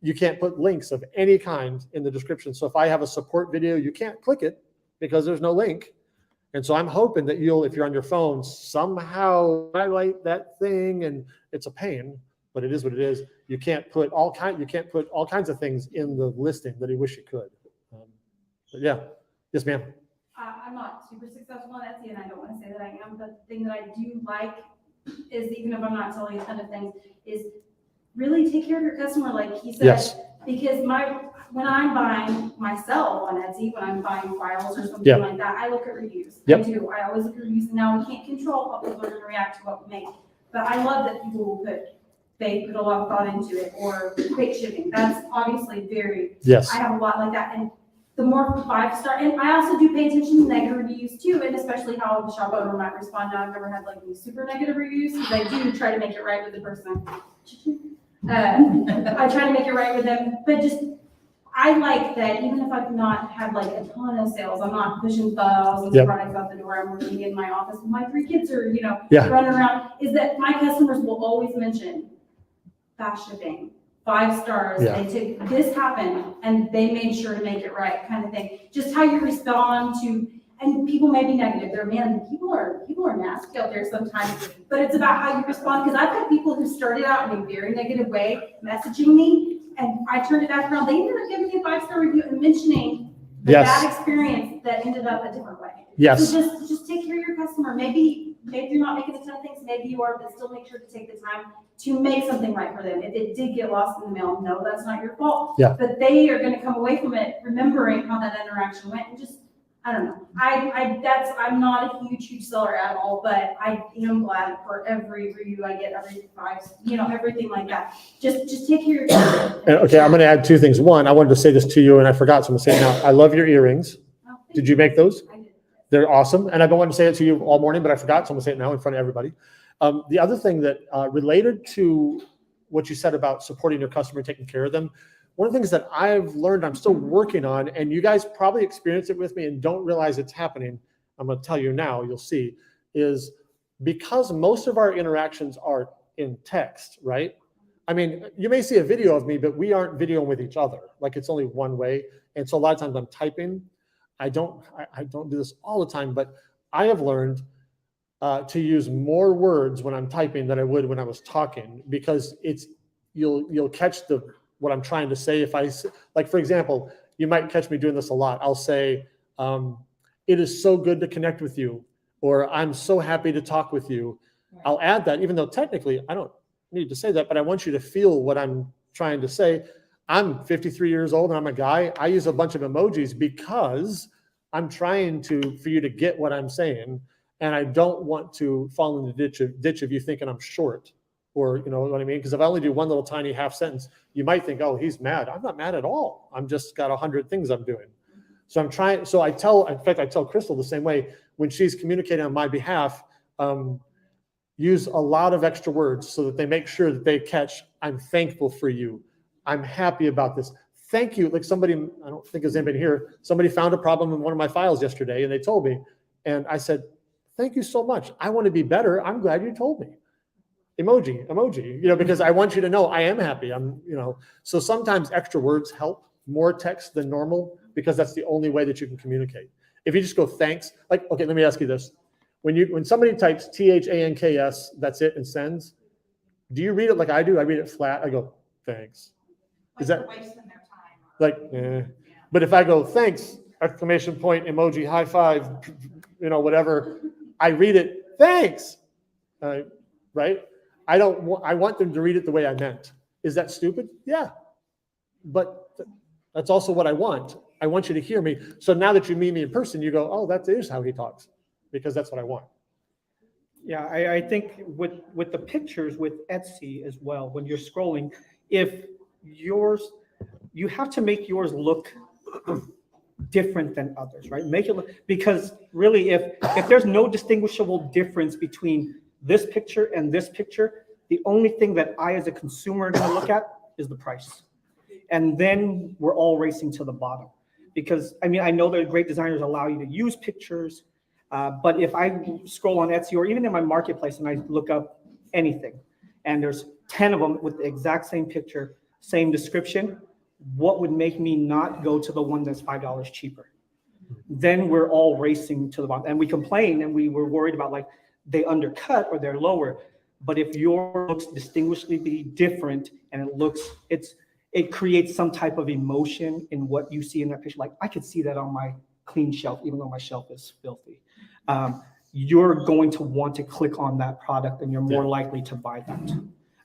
You can't put links of any kind in the description. So if I have a support video, you can't click it because there's no link. And so I'm hoping that you'll, if you're on your phone, somehow highlight that thing, and it's a pain, but it is what it is. You can't put all kinds of things in the listing that you wish you could. But yeah, yes, ma'am. I'm not super successful on Etsy, and I don't want to say that I am, but the thing that I do like is, even if I'm not selling a ton of things, is really take care of your customer, like he said. Yes. Because when I'm buying myself on Etsy, when I'm buying files or something Yep. like that, I look at reviews. Yep. I do. I always look at reviews. Now, we can't control how people are going to react to what we make, but I love that people will they put a lot of thought into it, or quick shipping. That's obviously very, Yes. I have a lot like that. And the more 5-star, and I also do pay attention to negative reviews too, and especially how the shop owner might respond. Now, I've never had like these super negative reviews, because I do try to make it right with the person. I try to make it right with them, but just, I like that even if I've not had like a ton of sales, I'm not pushing thousands Yep. of products out the door. I'm working in my office with my 3 kids are, Yeah. running around, is that my customers will always mention fast shipping, 5 stars. Yeah. They took, this happened and they made sure to make it right, kind of thing. Just how you respond to, and people may be negative. People are nasty out there sometimes, but it's about how you respond. Because I've had people who started out in a very negative way messaging me, and I turned it back around. They ended up giving me a 5-star review and mentioning the Yes. bad experience that ended up a different way. Yes. So just take care of your customer. Maybe you're not making a ton of things, maybe you are, but still make sure to take the time to make something right for them. If it did get lost in the mail, no, that's not your fault. Yeah. But they are gonna come away from it remembering how that interaction went, and just, I don't know. I'm not a huge seller at all, but I am glad for every review I get, every 5, everything like that. Just take care of your customer. Okay, I'm going to add 2 things. One, I wanted to say this to you and I forgot, so I'm going to say it now. I love your earrings. Oh, thank Did you make those? I did. They're awesome. And I've been wanting to say it to you all morning, but I forgot, so I'm going to say it now in front of everybody. The other thing that related to what you said about supporting your customer and taking care of them, one of the things that I've learned, I'm still working on, and you guys probably experience it with me and don't realize it's happening, I'm going to tell you now, you'll see, is because most of our interactions are in text, right? I mean, you may see a video of me, but we aren't videoing with each other. Like, it's only one way. And so a lot of times I'm typing. I don't do this all the time, but I have learned to use more words when I'm typing than I would when I was talking, because you'll catch what I'm trying to say. Like, for example, you might catch me doing this a lot. I'll say, it is so good to connect with you, or I'm so happy to talk with you. I'll add that, even though technically I don't need to say that, but I want you to feel what I'm trying to say. I'm 53 years old and I'm a guy. I use a bunch of emojis because I'm trying for you to get what I'm saying. And I don't want to fall in the ditch of you thinking I'm short, or, you know what I mean? Because if I only do one little tiny half sentence, you might think, oh, he's mad. I'm not mad at all. I'm just got 100 things I'm doing. So I'm trying, I tell Crystal the same way when she's communicating on my behalf, use a lot of extra words so that they make sure that they catch, I'm thankful for you. I'm happy about this. Thank you. Like somebody, I don't think there's anybody here, somebody found a problem in one of my files yesterday and they told me, and I said, thank you so much. I want to be better. I'm glad you told me. Emoji, you know, because I want you to know I am happy. So sometimes extra words help, more text than normal, because that's the only way that you can communicate. If you just go thanks, like, okay, let me ask you this. When somebody types THANKS, that's it, and sends, do you read it like I do? I read it flat. I go, thanks. Is that wasting their time? like, eh. But if I go, thanks, exclamation point, emoji, high five, you know, whatever, I read it, thanks, right? I want them to read it the way I meant. Is that stupid? Yeah. But that's also what I want. I want you to hear me. So now that you meet me in person, you go, oh, that is how he talks, because that's what I want. Yeah, I think with the pictures with Etsy as well, when you're scrolling, if you have to make yours look different than others, right? Make it look, because really if there's no distinguishable difference between this picture and this picture, the only thing that I as a consumer are going to look at is the price. And then we're all racing to the bottom. Because I mean, I know that great designers allow you to use pictures, but if I scroll on Etsy or even in my marketplace and I look up anything, and there's 10 of them with the exact same picture, same description, what would make me not go to the one that's $5 cheaper? Then we're all racing to the bottom, and we complain and we were worried about like they undercut or they're lower. But if yours looks distinguishably different and it creates some type of emotion in what you see in that picture. Like I could see that on my clean shelf, even though my shelf is filthy. You're going to want to click on that product and you're more likely to buy that.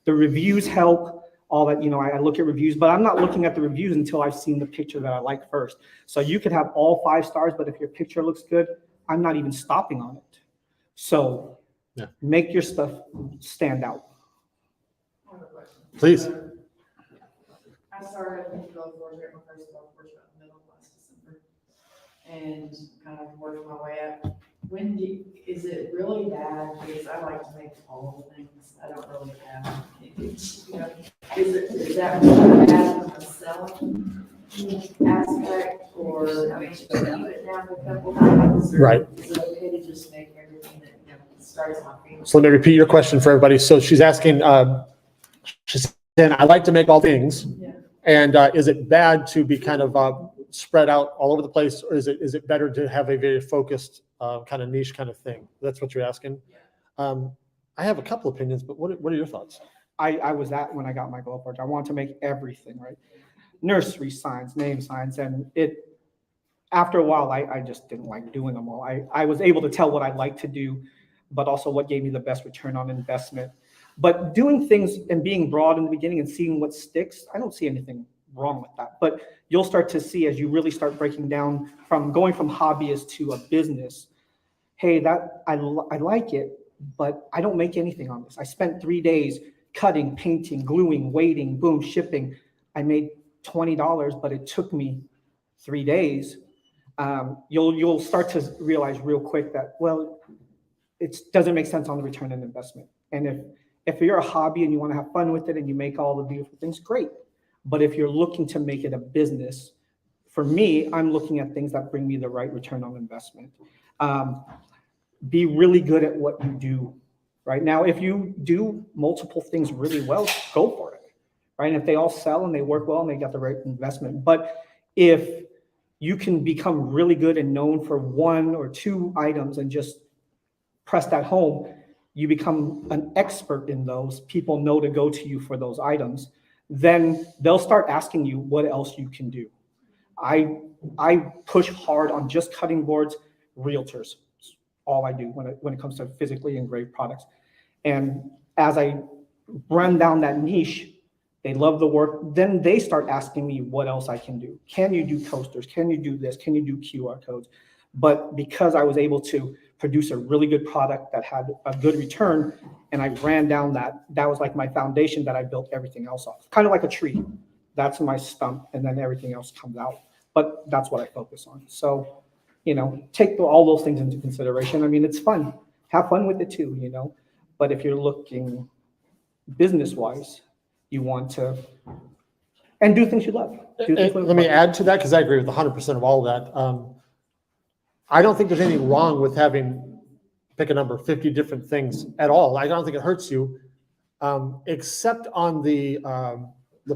The reviews help, all that, you know, I look at reviews, but I'm not looking at the reviews until I've seen the picture that I like first. So you could have all 5 stars, but if your picture looks good, I'm not even stopping on it. So make your stuff stand out. Please. I started with golf course at my first golf course about the middle of last December, and kind of worked my way up. Is it really bad? Because I like to make all the things. I don't really have. You know, is that really bad from the selling aspect, or I mean, should I keep it down a couple times? Right. Is it okay to just make everything that starts my finger? So let me repeat your question for everybody. So she's asking, she's saying, I like to make all things. Yeah. And is it bad to be kind of spread out all over the place, or is it better to have a very focused kind of niche kind of thing? That's what you're asking. I have a couple opinions, but what are your thoughts? I was that when I got my golf course. I wanted to make everything, right? Nursery signs, name signs, and after a while, I just didn't like doing them all. I was able to tell what I like to do, but also what gave me the best return on investment. But doing things and being broad in the beginning and seeing what sticks, I don't see anything wrong with that. But you'll start to see as you really start breaking down from going from hobbyist to a business, hey, that I like it, but I don't make anything on this. I spent 3 days cutting, painting, gluing, waiting, boom, shipping. I made $20, but it took me 3 days. You'll start to realize real quick that, well, it doesn't make sense on the return on investment. And if you're a hobby and you want to have fun with it and you make all the beautiful things, great. But if you're looking to make it a business, for me, I'm looking at things that bring me the right return on investment. Be really good at what you do. Right now, if you do multiple things really well, go for it. Right? And if they all sell and they work well and they got the right investment. But if you can become really good and known for one or two items and just press that home. You become an expert in those. People know to go to you for those items. Then they'll start asking you what else you can do. I push hard on just cutting boards, realtors. It's all I do when it comes to physically engraved products. And as I run down that niche, they love the work. Then they start asking me what else I can do. Can you do coasters? Can you do this? Can you do QR codes? But because I was able to produce a really good product that had a good return, and I ran down that was like my foundation that I built everything else off. Kind of like a tree. That's my stump, and then everything else comes out. But that's what I focus on. So, take all those things into consideration. I mean, it's fun. Have fun with it too, But if you're looking business-wise, you want to, and do things you love. Let me add to that, because I agree with 100% of all of that. I don't think there's anything wrong with having, pick a number, 50 different things at all. I don't think it hurts you, except on the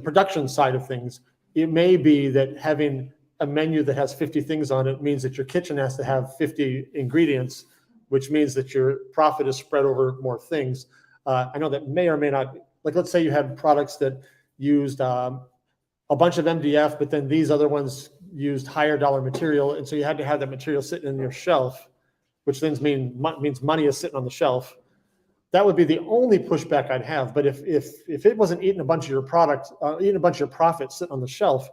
production side of things. It may be that having a menu that has 50 things on it means that your kitchen has to have 50 ingredients, which means that your profit is spread over more things. I know that may or may not, like let's say you had products that used a bunch of MDF, but then these other ones used higher dollar material, and so you had to have that material sitting in your shelf, which then means money is sitting on the shelf. That would be the only pushback I'd have. But if it wasn't eating a bunch of your product, eating a bunch of your profit sitting on the shelf,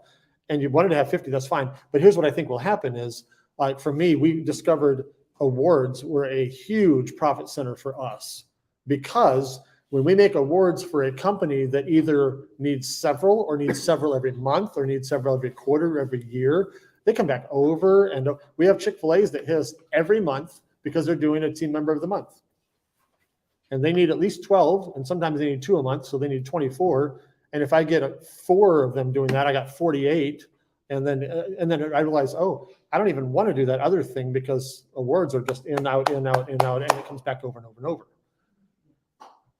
and you wanted to have 50, that's fine. But here's what I think will happen is, like for me, we discovered awards were a huge profit center for us, because when we make awards for a company that either needs several or needs several every month or needs several every quarter, every year, they come back over. And we have Chick-fil-A's that hit us every month because they're doing a team member of the month. And they need at least 12, and sometimes they need 2 a month, so they need 24. And if I get 4 of them doing that, I got 48. And then I realize, oh, I don't even want to do that other thing, because awards are just in, out, in, out, in, out, and it comes back over and over and over.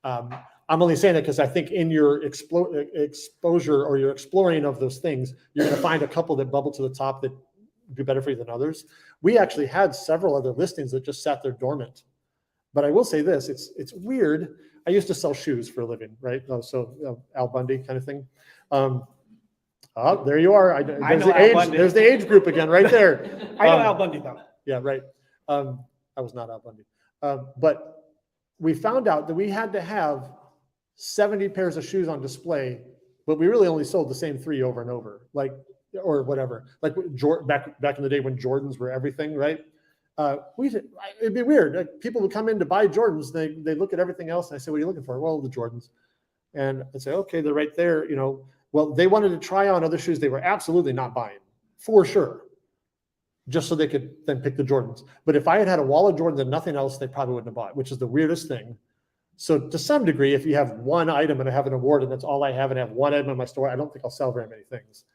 I'm only saying that because I think in your exposure or your exploring of those things, you're going to find a couple that bubble to the top that do better for you than others. We actually had several other listings that just sat there dormant. But I will say this, it's weird. I used to sell shoes for a living, right? So Al Bundy kind of thing. Oh, there you are. There's the age group again, right there. I know Al Bundy though. Yeah, right. I was not Al Bundy. But we found out that we had to have 70 pairs of shoes on display, but we really only sold the same 3 over and over, or whatever. Like back in the day when Jordans were everything, right? It'd be weird. Like, people would come in to buy Jordans. They look at everything else, and I say, "What are you looking for?" "Well, the Jordans." And I'd say, "Okay, they're right there." Well, they wanted to try on other shoes they were absolutely not buying, for sure, just so they could then pick the Jordans. But if I had a wall of Jordans and nothing else, they probably wouldn't have bought, which is the weirdest thing. So to some degree, if you have one item and I have an award and that's all I have, and I have one item in my store, I don't think I'll sell very many things.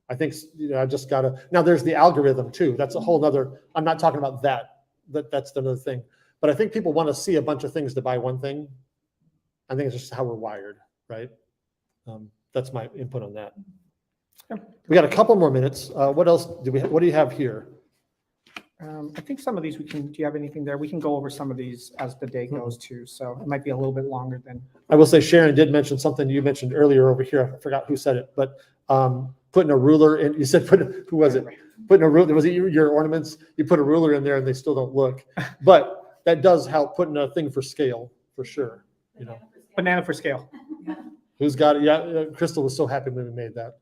I think, I just got to, now there's the algorithm too. That's a whole nother, I'm not talking about that's another thing. But I think people want to see a bunch of things to buy one thing. I think it's just how we're wired, right? That's my input on that. We got a couple more minutes. What else what do you have here? I think some of these do you have anything there? We can go over some of these as the day goes too. So it might be a little bit longer than. I will say Sharon did mention something you mentioned earlier over here. I forgot who said it, but putting a ruler in, you said, who was it? Putting a ruler, was it your ornaments? You put a ruler in there and they still don't look. But that does help, putting a thing for scale, for sure. Banana for scale. Who's got it? Yeah, Crystal was so happy when we made that.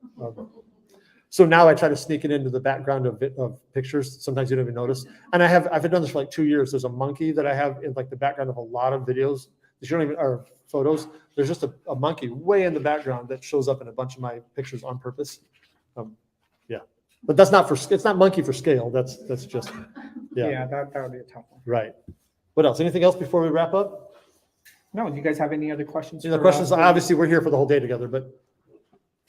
So now I try to sneak it into the background of pictures. Sometimes you don't even notice. And I've done this for like 2 years. There's a monkey that I have in like the background of a lot of videos. Or photos. There's just a monkey way in the background that shows up in a bunch of my pictures on purpose. Yeah, but that's not it's not monkey for scale. That's just, yeah. Yeah, that would be a tough one. Right. What else? Anything else before we wrap up? No, do you guys have any other questions? The questions, obviously we're here for the whole day together, but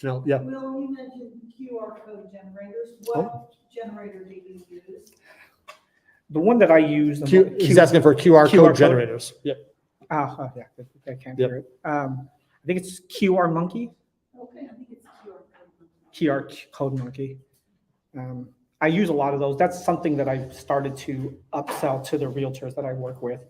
yeah. Will, you mentioned QR code generators. What generator do you use? The one that I use. He's asking for QR code generators. Yep. Yeah, I can't hear it. I think it's QR Monkey. Okay, I think it's QR Code Monkey. I use a lot of those. That's something that I've started to upsell to the realtors that I work with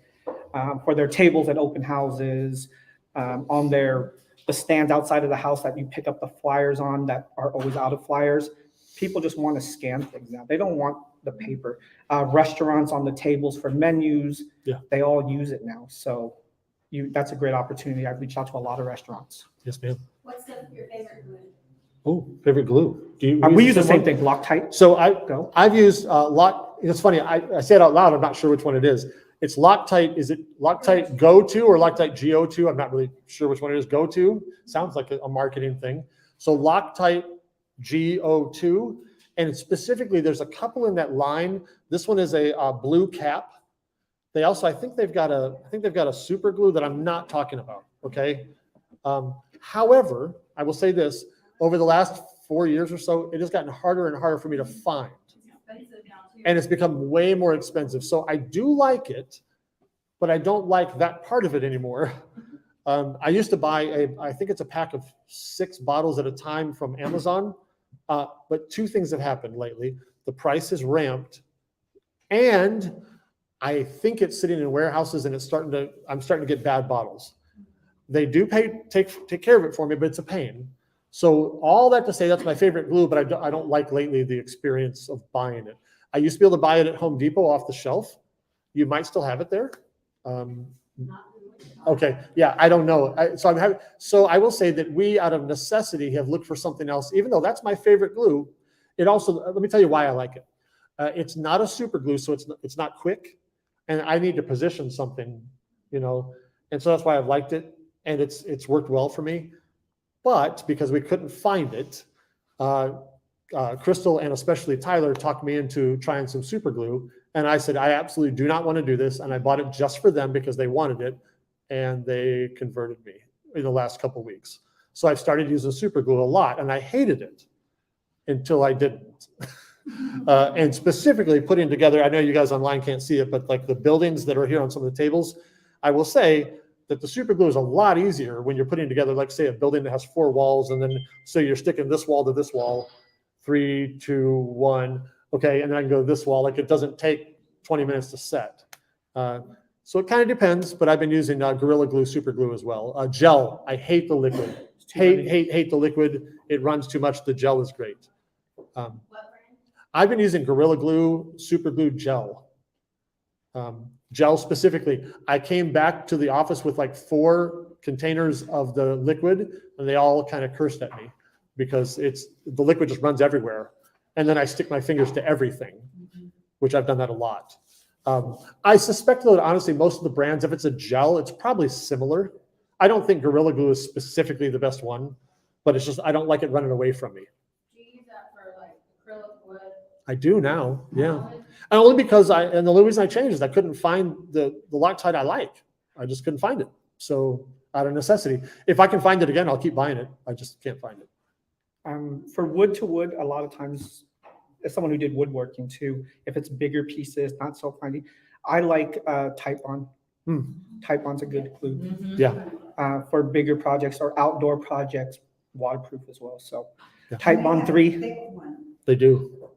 for their tables at open houses, on the stands outside of the house that you pick up the flyers on that are always out of flyers. People just want to scan things now. They don't want the paper. Restaurants on the tables for menus, Yeah. they all use it now. So that's a great opportunity. I've reached out to a lot of restaurants. Yes, ma'am. What's your favorite glue? Oh, favorite glue. Do you We use the same one? thing, Loctite. So Go. I've used it's funny, I say it out loud, I'm not sure which one it is. It's Loctite, is it Loctite Go-To or Loctite Go-To? I'm not really sure which one it is. Go-To sounds like a marketing thing. So Loctite Go-To, and specifically there's a couple in that line. This one is a blue cap. They also, I think they've got a super glue that I'm not talking about, okay? However, I will say this, over the last 4 years or so, it has gotten harder and harder for me to find. And it's become way more expensive. So I do like it, but I don't like that part of it anymore. I used to buy I think it's a pack of 6 bottles at a time from Amazon. But 2 things have happened lately. The price has ramped, and I think it's sitting in warehouses and I'm starting to get bad bottles. They do take care of it for me, but it's a pain. So all that to say, that's my favorite glue, but I don't like lately the experience of buying it. I used to be able to buy it at Home Depot off the shelf. You might still have it there. Okay, yeah, I don't know. So I will say that we, out of necessity, have looked for something else, even though that's my favorite glue. It also, let me tell you why I like it. It's not a super glue, so it's not quick, and I need to position something, and so that's why I've liked it, and it's worked well for me. But because we couldn't find it, Crystal and especially Tyler talked me into trying some super glue, and I said I absolutely do not want to do this, and I bought it just for them because they wanted it, and they converted me in the last couple of weeks. So I've started using super glue a lot, and I hated it until I didn't. And specifically putting together, I know you guys online can't see it, but like the buildings that are here on some of the tables, I will say that the super glue is a lot easier when you're putting together, like say a building that has 4 walls, and then so you're sticking this wall to this wall, 3, 2, 1, okay, and then I can go to this wall. Like it doesn't take 20 minutes to set. So it kind of depends, but I've been using Gorilla Glue super glue as well. Gel, I hate the liquid. Hate the liquid. It runs too much. The gel is great. I've been using Gorilla Glue super glue gel. Gel specifically. I came back to the office with like 4 containers of the liquid, and they all kind of cursed at me because the liquid just runs everywhere. And then I stick my fingers to everything, which I've done that a lot. I suspect though, honestly, most of the brands, if it's a gel, it's probably similar. I don't think Gorilla Glue is specifically the best one, but it's just, I don't like it running away from me. Do you use that for like acrylic wood? I do now, yeah. And only because and the only reason I changed is I couldn't find the Loctite I like. I just couldn't find it. So out of necessity, if I can find it again, I'll keep buying it. I just can't find it. For wood to wood, a lot of times, as someone who did woodworking too, if it's bigger pieces, not so fine, I like Type On. Type On's a good glue. Yeah. For bigger projects or outdoor projects, waterproof as well. So Type On 3. They do.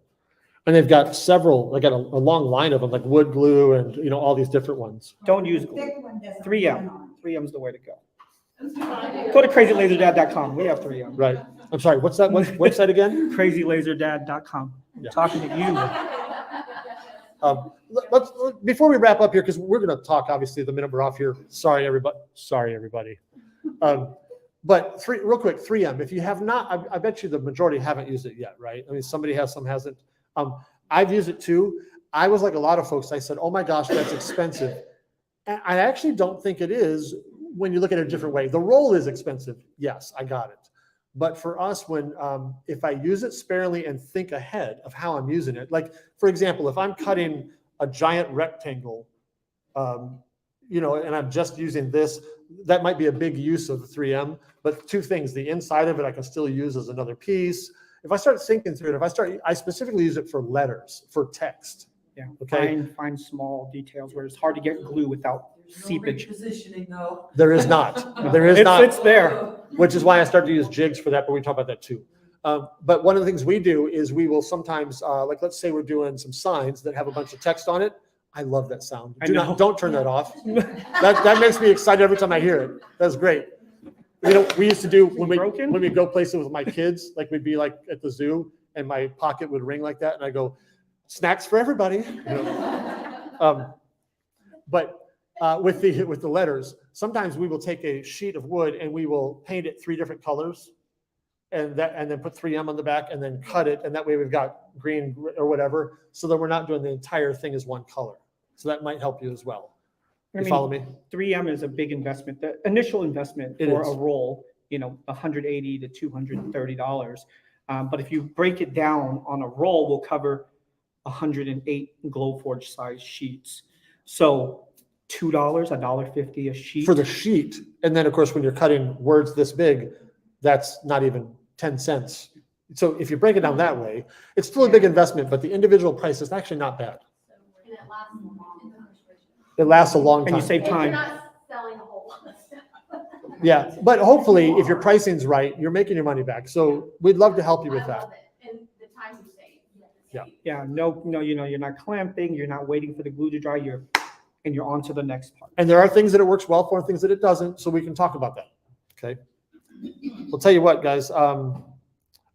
And they've got several, they got a long line of them, like wood glue and all these different ones. Don't use glue. 3M. 3M's the way to go. Go to crazylazerdad.com. We have 3M. Right. I'm sorry, what's that website again? Crazylazerdad.com. Yeah. Talking to you. Let's before we wrap up here, because we're going to talk obviously the minute we're off here. Sorry, everybody. But real quick, 3M. If you have not, I bet you the majority haven't used it yet, right? I mean, somebody has, some hasn't. I've used it too. I was like a lot of folks. I said, "Oh my gosh, that's expensive." And I actually don't think it is when you look at it a different way. The roll is expensive. Yes, I got it. But for us, if I use it sparingly and think ahead of how I'm using it, like for example, if I'm cutting a giant rectangle, and I'm just using this, that might be a big use of the 3M. But 2 things: the inside of it I can still use as another piece. If I start thinking through it, I specifically use it for letters, for text. Yeah. Okay. Find small details where it's hard to get glue without seepage. Repositioning though. There is not. There is not. It's there. Which is why I started to use jigs for that, but we talk about that too. But one of the things we do is we will sometimes, like, let's say we're doing some signs that have a bunch of text on it. I love that sound. Don't turn that off. That makes me excited every time I hear it. That's great. You know, we used to do when we go places with my kids, like we'd be like at the zoo and my pocket would ring like that. And I go, snacks for everybody. You know? But with the letters, sometimes we will take a sheet of wood and we will paint it 3 different colors and then put 3M on the back and then cut it. And that way we've got green or whatever, so that we're not doing the entire thing as one color. So that might help you as well. Follow me? 3M is a big investment. The initial investment for a roll, you know, $180 to $230. But if you break it down on a roll, we'll cover 108 Glowforge size sheets. So $2, $1.50 a sheet. For the sheet. And then of course, when you're cutting words this big, that's not even 10 cents. So if you break it down that way, it's still a big investment, but the individual price is actually not bad. And it lasts a long time. It lasts a long time. And you save And you're time. not selling a whole lot of stuff. Yeah, but hopefully if your pricing's right, you're making your money back. So we'd love to help you with I that. love it. And the time you save. Yeah. Yeah, no, you know, you're not clamping, you're not waiting for the glue to dry, you're on to the next part. And there are things that it works well for and things that it doesn't, so we can talk about that. Okay. We'll tell you what, guys. Sharon,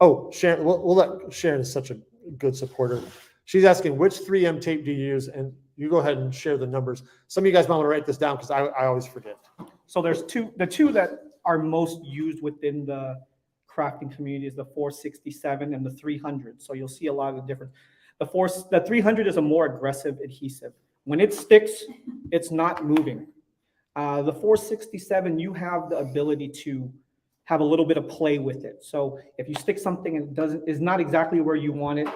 we'll let Sharon is such a good supporter. She's asking which 3M tape do you use, and you go ahead and share the numbers. Some of you guys might want to write this down because I always forget. So there's the two that are most used within the crafting community is the 467 and the 300. So you'll see a lot of the difference. The 300 is a more aggressive adhesive. When it sticks, it's not moving. The 467, you have the ability to have a little bit of play with it. So if you stick something and it is not exactly where you want it,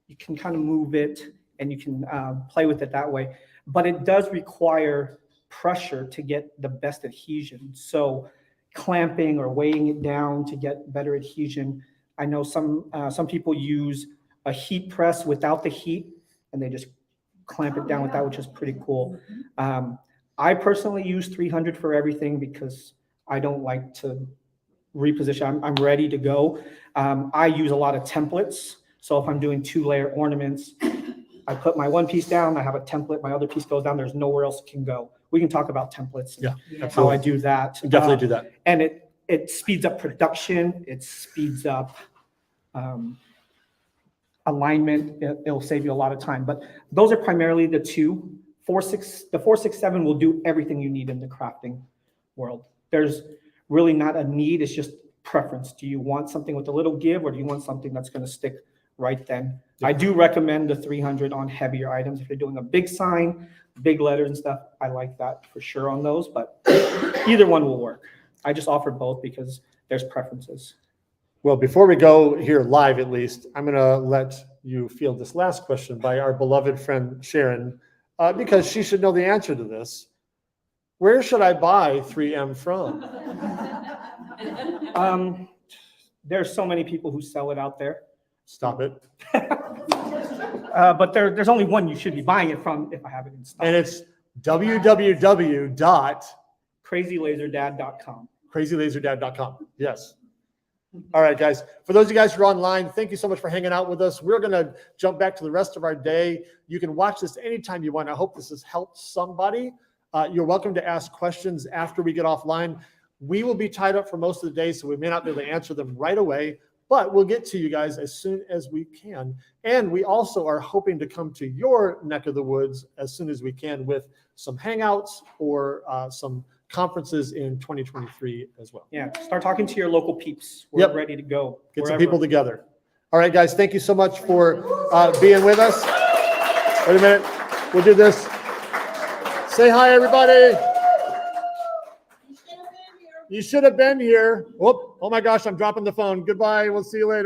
you can kind of move it and you can play with it that way. But it does require pressure to get the best adhesion. So clamping or weighing it down to get better adhesion. I know some people use a heat press without the heat and they just clamp it down with that, which is pretty cool. I personally use 300 for everything because I don't like to reposition. I'm ready to go. I use a lot of templates. So if I'm doing 2-layer ornaments, I put my one piece down, I have a template, my other piece goes down, there's nowhere else it can go. We can talk about templates. Yeah, how I do that. Definitely do that. And it speeds up production. It speeds up alignment. It'll save you a lot of time. But those are primarily the two. The 467 will do everything you need in the crafting world. There's really not a need. It's just preference. Do you want something with a little give, or do you want something that's going to stick right then? I do recommend the 300 on heavier items. If you're doing a big sign, big letters and stuff, I like that for sure on those, but either one will work. I just offer both because there's preferences. Well, before we go here live, at least, I'm going to let you field this last question by our beloved friend Sharon, because she should know the answer to this. Where should I buy 3M from? There's so many people who sell it out there. Stop it. But there's only one you should be buying it from if I have it in stock. And it's www.crazylazerdad.com. Crazylazerdad.com. Yes. All right, guys. For those of you guys who are online, thank you so much for hanging out with us. We're going to jump back to the rest of our day. You can watch this anytime you want. I hope this has helped somebody. You're welcome to ask questions after we get offline. We will be tied up for most of the day, so we may not be able to answer them right away, but we'll get to you guys as soon as we can. And we also are hoping to come to your neck of the woods as soon as we can with some hangouts or some conferences in 2023 as well. Yeah, start talking to your local peeps. We're ready to go. Get some people together. All right, guys, thank you so much for being with us. Wait a minute. We'll do this. Say hi, everybody. You should have been here. Oh my gosh, I'm dropping the phone. Goodbye. We'll see you later.